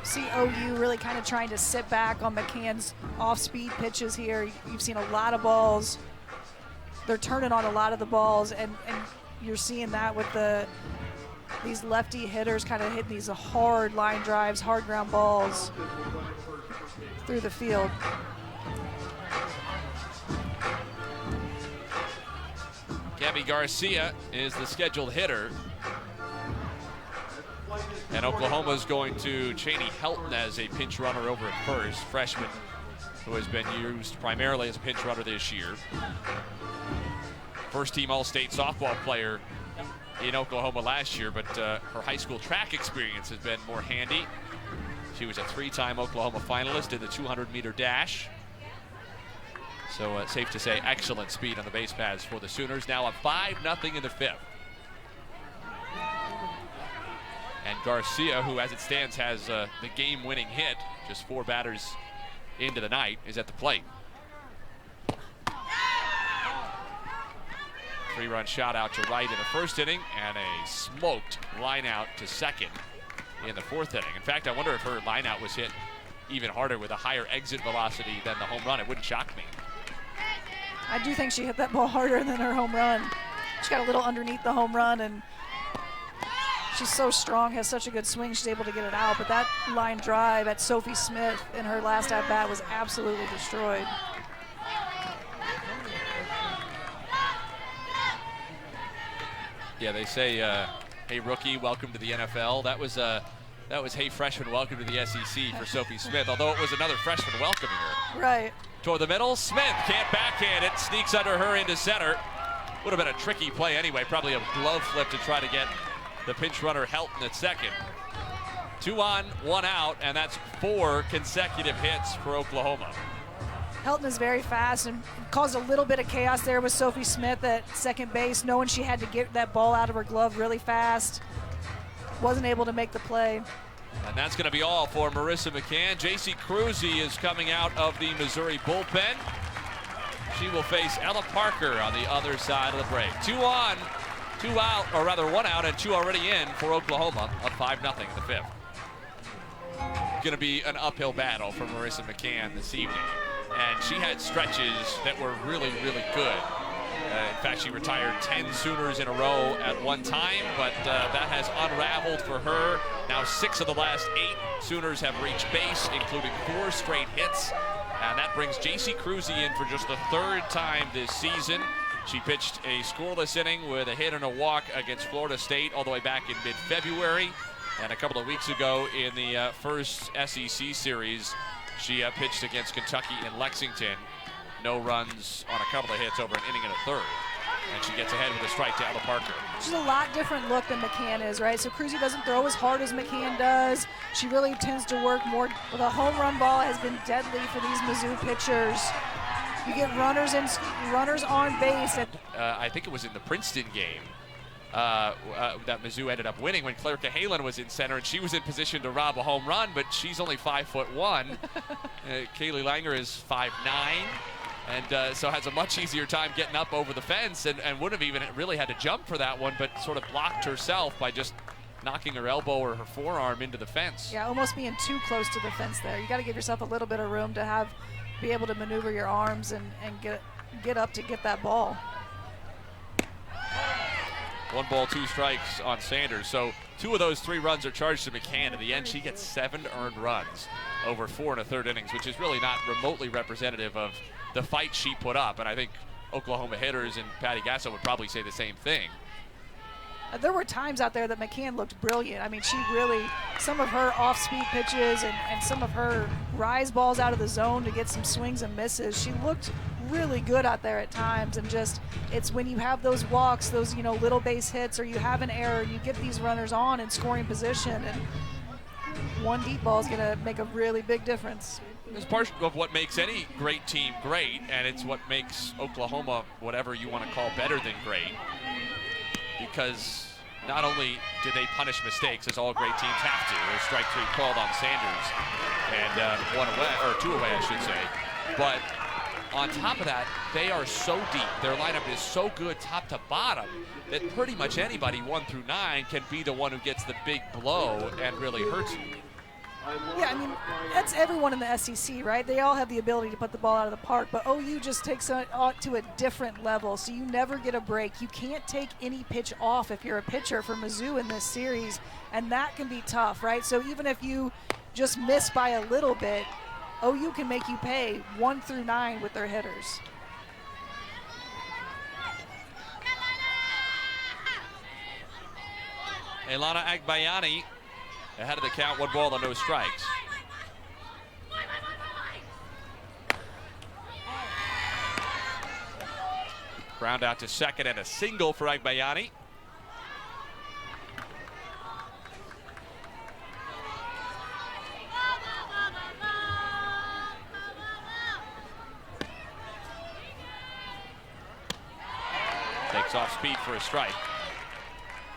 See OU really kind of trying to sit back on McCann's off-speed pitches here. You've seen a lot of balls. They're turning on a lot of the balls, and you're seeing that with these lefty hitters kind of hitting these hard line drives, hard ground balls through the field. Gabby Garcia is the scheduled hitter. And Oklahoma's going to Cheney Helton as a pinch runner over at first, freshman who has been used primarily as a pinch runner this year. First team All-State softball player in Oklahoma last year, but her high school track experience has been more handy. She was a 3-time Oklahoma finalist in the 200-meter dash. So safe to say excellent speed on the base paths for the Sooners. Now a 5-0 in the 5th. And Garcia, who as it stands has the game-winning hit, just 4 batters into the night, is at the plate. 3-run shot out to right in the first inning, and a smoked line out to second in the 4th inning. In fact, I wonder if her line out was hit even harder with a higher exit velocity than the home run. It wouldn't shock me. I do think she hit that ball harder than her home run. She got a little underneath the home run, and she's so strong, has such a good swing, she's able to get it out. But that line drive at Sophie Smith in her last at-bat was absolutely destroyed. Yeah, they say, hey, rookie, welcome to the NFL. That was hey, freshman, welcome to the SEC for Sophie Smith, although it was another freshman welcoming her. Right. Toward the middle, Smith can't backhand it, sneaks under her into center. Would have been a tricky play anyway, probably a glove flip to try to get the pinch runner Helton at second. 2 on, 1 out, and that's 4 consecutive hits for Oklahoma. Helton is very fast and caused a little bit of chaos there with Sophie Smith at second base, knowing she had to get that ball out of her glove really fast. Wasn't able to make the play. And that's going to be all for Marissa McCann. J.C. Cruzy is coming out of the Missouri bullpen. She will face Ella Parker on the other side of the break. 2 on, 2 out, or rather 1 out and 2 already in for Oklahoma, up 5-0 in the 5th. Going to be an uphill battle for Marissa McCann this evening. And she had stretches that were really, really good. In fact, she retired 10 Sooners in a row at one time, but that has unraveled for her. Now 6 of the last 8 Sooners have reached base, including 4 straight hits. And that brings J.C. Cruzy in for just the 3rd time this season. She pitched a scoreless inning with a hit and a walk against Florida State all the way back in mid-February. And a couple of weeks ago in the first SEC series, she pitched against Kentucky in Lexington. No runs on a couple of hits over an inning and a 3rd. And she gets ahead with a strike to Ella Parker. She's a lot different look than McCann is, right? So Cruzy doesn't throw as hard as McCann does. She really tends to work more. The home run ball has been deadly for these Mizzou pitchers. You get runners on base. I think it was in the Princeton game that Mizzou ended up winning when Claire Cahalan was in center, and she was in position to rob a home run, but she's only 5'1". Kaylee Langer is 5'9". And so has a much easier time getting up over the fence and wouldn't have even really had to jump for that one, but sort of blocked herself by just knocking her elbow or her forearm into the fence. Yeah, almost being too close to the fence there. You got to give yourself a little bit of room to be able to maneuver your arms and get up to get that ball. 1 ball, 2 strikes on Sanders. So 2 of those 3 runs are charged to McCann. In the end, she gets 7 earned runs over 4 1/3 innings, which is really not remotely representative of the fight she put up. And I think Oklahoma hitters and Patty Gasso would probably say the same thing. There were times out there that McCann looked brilliant. I mean, she really, some of her off-speed pitches and some of her rise balls out of the zone to get some swings and misses, she looked really good out there at times, and just it's when you have those walks, those little base hits, or you have an error, you get these runners on in scoring position, and one deep ball is going to make a really big difference. It's part of what makes any great team great, and it's what makes Oklahoma whatever you want to call better than great, because not only do they punish mistakes, as all great teams have to. There's strike 3 called on Sanders, and 1 away, or 2 away, I should say. But on top of that, they are so deep. Their lineup is so good top to bottom that pretty much anybody 1 through 9 can be the one who gets the big blow and really hurts you. Yeah, I mean, that's everyone in the SEC, right? They all have the ability to put the ball out of the park, but OU just takes it to a different level, so you never get a break. You can't take any pitch off if you're a pitcher for Mizzou in this series, and that can be tough, right? So even if you just miss by a little bit, OU can make you pay 1 through 9 with their hitters. Elana Agbayani ahead of the count, 1 ball and no strikes. Ground out to second and a single for Agbayani. Takes off speed for a strike.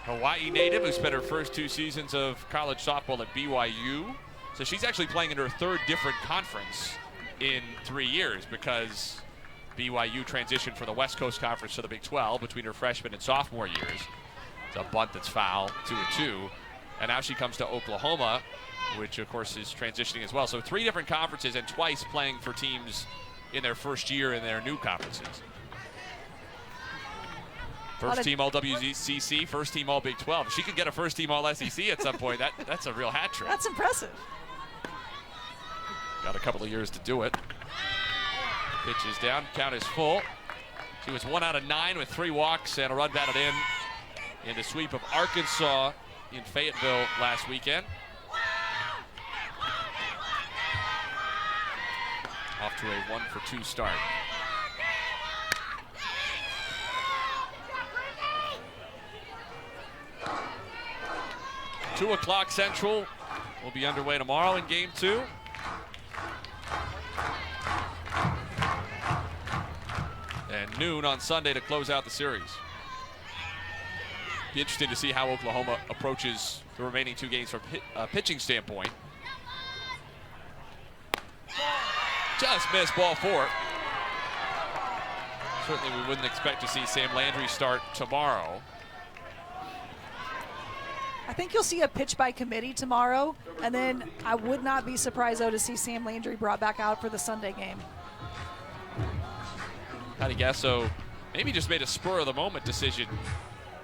Hawaii native who spent her first 2 seasons of college softball at BYU. So she's actually playing in her 3rd different conference in 3 years, because BYU transitioned from the West Coast Conference to the Big 12 between her freshman and sophomore years. It's a bunt that's foul, 2-2. And now she comes to Oklahoma, which of course is transitioning as well. So 3 different conferences and twice playing for teams in their first year in their new conferences. First team all WCC, first team all Big 12. If she could get a first team all SEC at some point, that's a real hat trick. That's impressive. Got a couple of years to do it. Pitch is down, count is full. She was 1 out of 9 with 3 walks and a run batted in the sweep of Arkansas in Fayetteville last weekend. Off to a 1-for-2 start. 2 o'clock Central will be underway tomorrow in Game 2. And noon on Sunday to close out the series. Be interesting to see how Oklahoma approaches the remaining 2 games from a pitching standpoint. Just missed ball 4. Certainly we wouldn't expect to see Sam Landry start tomorrow. I think you'll see a pitch by committee tomorrow, and then I would not be surprised, though, to see Sam Landry brought back out for the Sunday game. Patty Gasso maybe just made a spur-of-the-moment decision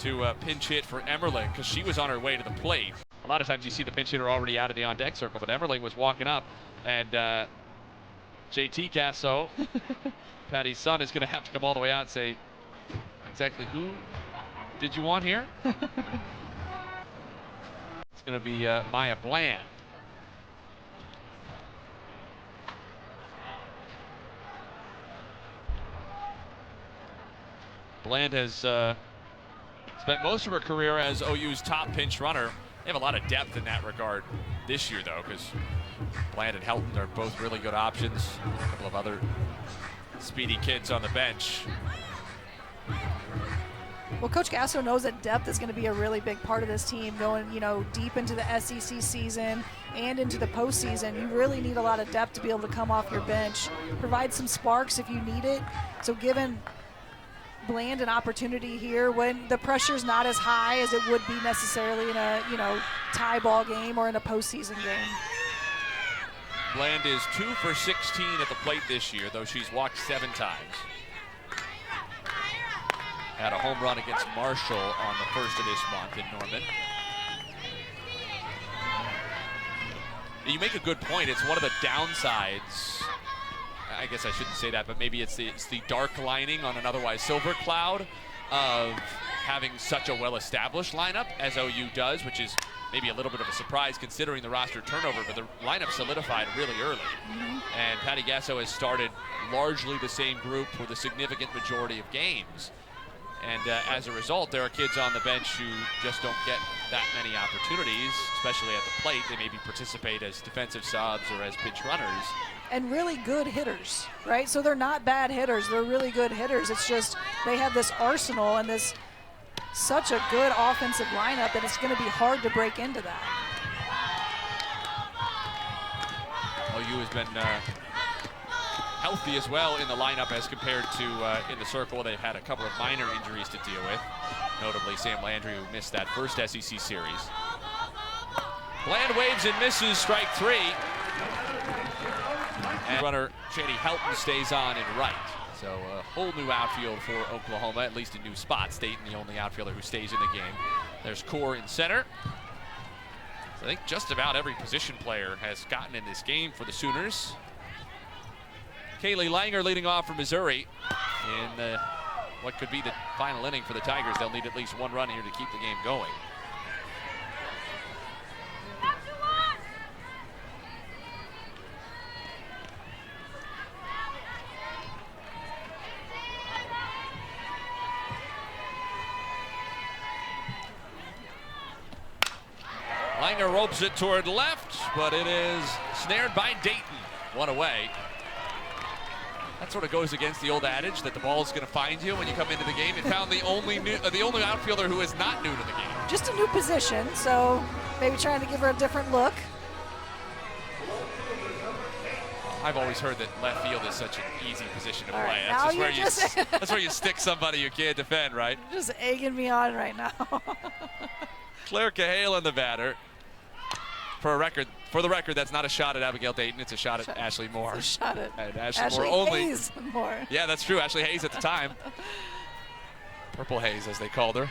to pinch hit for Emmerling, because she was on her way to the plate. A lot of times you see the pinch hitter already out of the on-deck circle, but Emmerling was walking up, and JT Gasso, Patty's son, is going to have to come all the way out and say, exactly who did you want here? It's going to be Maya Bland. Bland has spent most of her career as OU's top pinch runner. They have a lot of depth in that regard this year, though, because Bland and Helton are both really good options. A couple of other speedy kids on the bench. Well, Coach Gasso knows that depth is going to be a really big part of this team going, deep into the SEC season and into the postseason. You really need a lot of depth to be able to come off your bench, provide some sparks if you need it. So giving Bland an opportunity here when the pressure's not as high as it would be necessarily in a, tie ball game or in a postseason game. Bland is 2 for 16 at the plate this year, though she's walked 7 times. Had a home run against Marshall on the 1st of this month in Norman. You make a good point. It's one of the downsides. I guess I shouldn't say that, but maybe it's the dark lining on an otherwise silver cloud of having such a well-established lineup as OU does, which is maybe a little bit of a surprise considering the roster turnover, but the lineup solidified really early. And Patty Gasso has started largely the same group for the significant majority of games. And as a result, there are kids on the bench who just don't get that many opportunities, especially at the plate. They maybe participate as defensive subs or as pinch runners. And really good hitters, right? So they're not bad hitters. They're really good hitters. It's just they have this arsenal and this such a good offensive lineup that it's going to be hard to break into that. OU has been healthy as well in the lineup as compared to in the circle. They've had a couple of minor injuries to deal with, notably Sam Landry, who missed that first SEC series. Bland waves and misses, strike 3. And runner Shady Helton stays on in right. So a whole new outfield for Oklahoma, at least a new spot. Staten, the only outfielder who stays in the game. There's Core in center. So I think just about every position player has gotten in this game for the Sooners. Kaylee Langer leading off for Missouri in what could be the final inning for the Tigers. They'll need at least one run here to keep the game going. Langer ropes it toward left, but it is snared by Dayton. One away. That sort of goes against the old adage that the ball is going to find you when you come into the game. It found the only outfielder who is not new to the game. Just a new position, so maybe trying to give her a different look. I've always heard that left field is such an easy position to play. Right, That's where you stick somebody you can't defend, right? You're just egging me on right now. Claire Cahalan, the batter. For the record, that's not a shot at Abigail Dayton. It's a shot at Ashley Moore. It's a shot at Ashley Moore only. Hayes Moore. Yeah, that's true. Ashley Hayes at the time. Purple Haze, as they called her.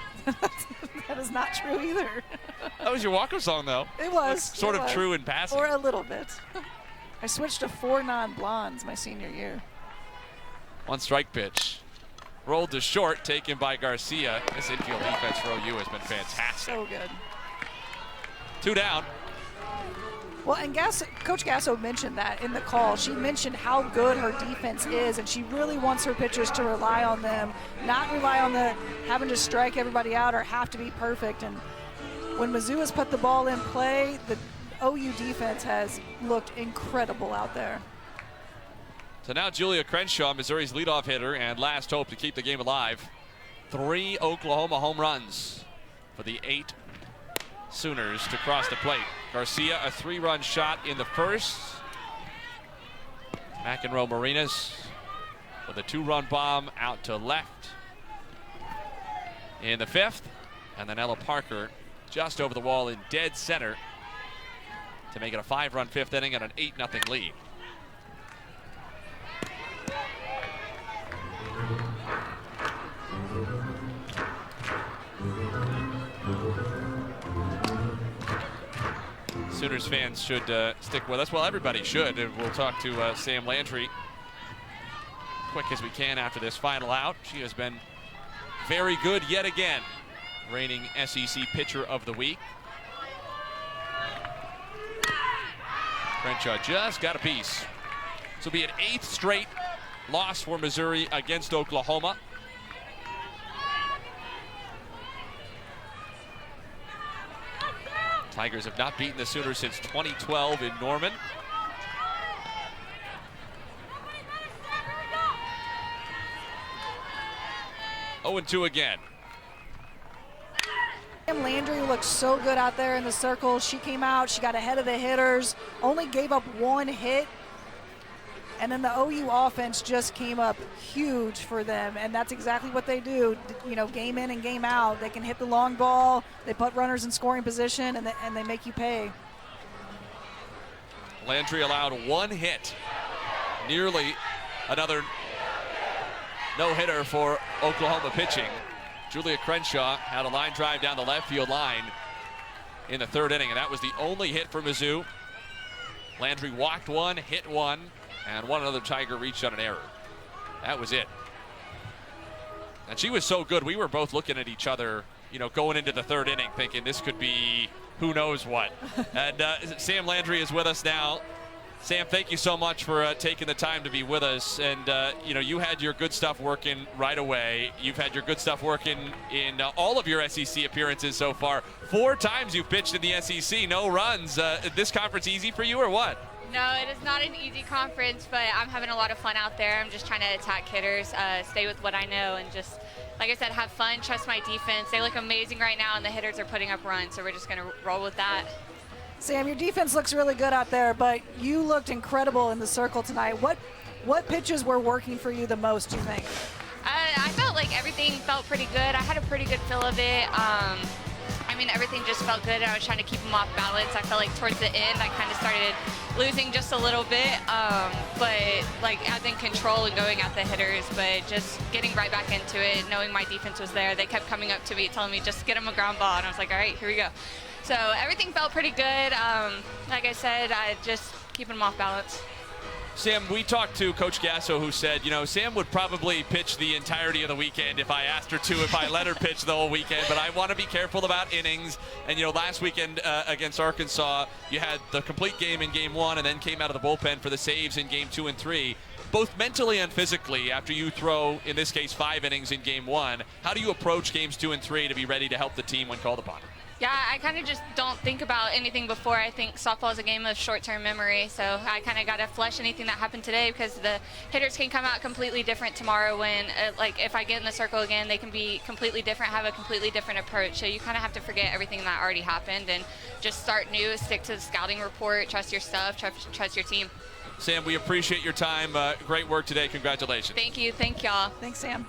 That is not true either. That was your walk-up song, though. It was. That's sort of true in passing. Or a little bit. I switched to 4 non-blondes my senior year. One strike pitch. Rolled to short, taken by Garcia. This infield defense for OU has been fantastic. So good. 2 down. Well, and Coach Gasso mentioned that in the call. She mentioned how good her defense is, and she really wants her pitchers to rely on them, not rely on the having to strike everybody out or have to be perfect. And when Mizzou has put the ball in play, the OU defense has looked incredible out there. So now Julia Crenshaw, Missouri's leadoff hitter, and last hope to keep the game alive. 3 Oklahoma home runs for the 8 Sooners to cross the plate. Garcia, a 3-run shot in the first. McEnroe Marinas with a 2-run bomb out to left in the 5th. And then Ella Parker just over the wall in dead center to make it a 5-run 5th inning and an 8-0 lead. Sooners fans should stick with us. Well, everybody should. And we'll talk to Sam Landry quick as we can after this final out. She has been very good yet again. Reigning SEC Pitcher of the Week. Crenshaw just got a piece. This will be an 8th straight loss for Missouri against Oklahoma. Tigers have not beaten the Sooners since 2012 in Norman. Oh, and 2 again. Landry looked so good out there in the circle. She came out, she got ahead of the hitters, only gave up 1 hit. And then the OU offense just came up huge for them, and that's exactly what they do. You know, game in and game out. They can hit the long ball, they put runners in scoring position, and they make you pay. Landry allowed 1 hit. Nearly another no-hitter for Oklahoma pitching. Julia Crenshaw had a line drive down the left field line in the 3rd inning, and that was the only hit for Mizzou. Landry walked 1, hit 1. And one other Tiger reached on an error. That was it. And she was so good. We were both looking at each other, you know, going into the 3rd inning thinking this could be who knows what. And Sam Landry is with us now. Sam, thank you so much for taking the time to be with us. And, you had your good stuff working right away. You've had your good stuff working in all of your SEC appearances so far. 4 times you've pitched in the SEC, no runs. This conference easy for you or what? No, it is not an easy conference, but I'm having a lot of fun out there. I'm just trying to attack hitters, stay with what I know, and just, like I said, have fun, trust my defense. They look amazing right now, and the hitters are putting up runs, so we're just going to roll with that. Sam, your defense looks really good out there, but you looked incredible in the circle tonight. What pitches were working for you the most, do you think? I felt like everything felt pretty good. I had a pretty good feel of it. Everything just felt good. I was trying to keep them off balance. I felt like towards the end, I kind of started losing just a little bit, but as in control and going at the hitters, but just getting right back into it, knowing my defense was there. They kept coming up to me, telling me just get them a ground ball, and I was like, all right, here we go. So everything felt pretty good. Like I said, I just keeping them off balance. Sam, we talked to Coach Gasso, who said, Sam would probably pitch the entirety of the weekend if I asked her to, if I let her pitch the whole weekend, but I want to be careful about innings. And, last weekend against Arkansas, you had the complete game in game 1 and then came out of the bullpen for the saves in game 2 and 3. Both mentally and physically, after you throw, in this case, 5 innings in game 1, how do you approach games 2 and 3 to be ready to help the team when called upon? Yeah, I kind of just don't think about anything before. I think softball is a game of short-term memory, so I kind of got to flush anything that happened today because the hitters can come out completely different tomorrow when, if I get in the circle again, they can be completely different, have a completely different approach. So you kind of have to forget everything that already happened and just start new, stick to the scouting report, trust your stuff, trust your team. Sam, we appreciate your time. Great work today. Congratulations. Thank you. Thank y'all. Thanks, Sam.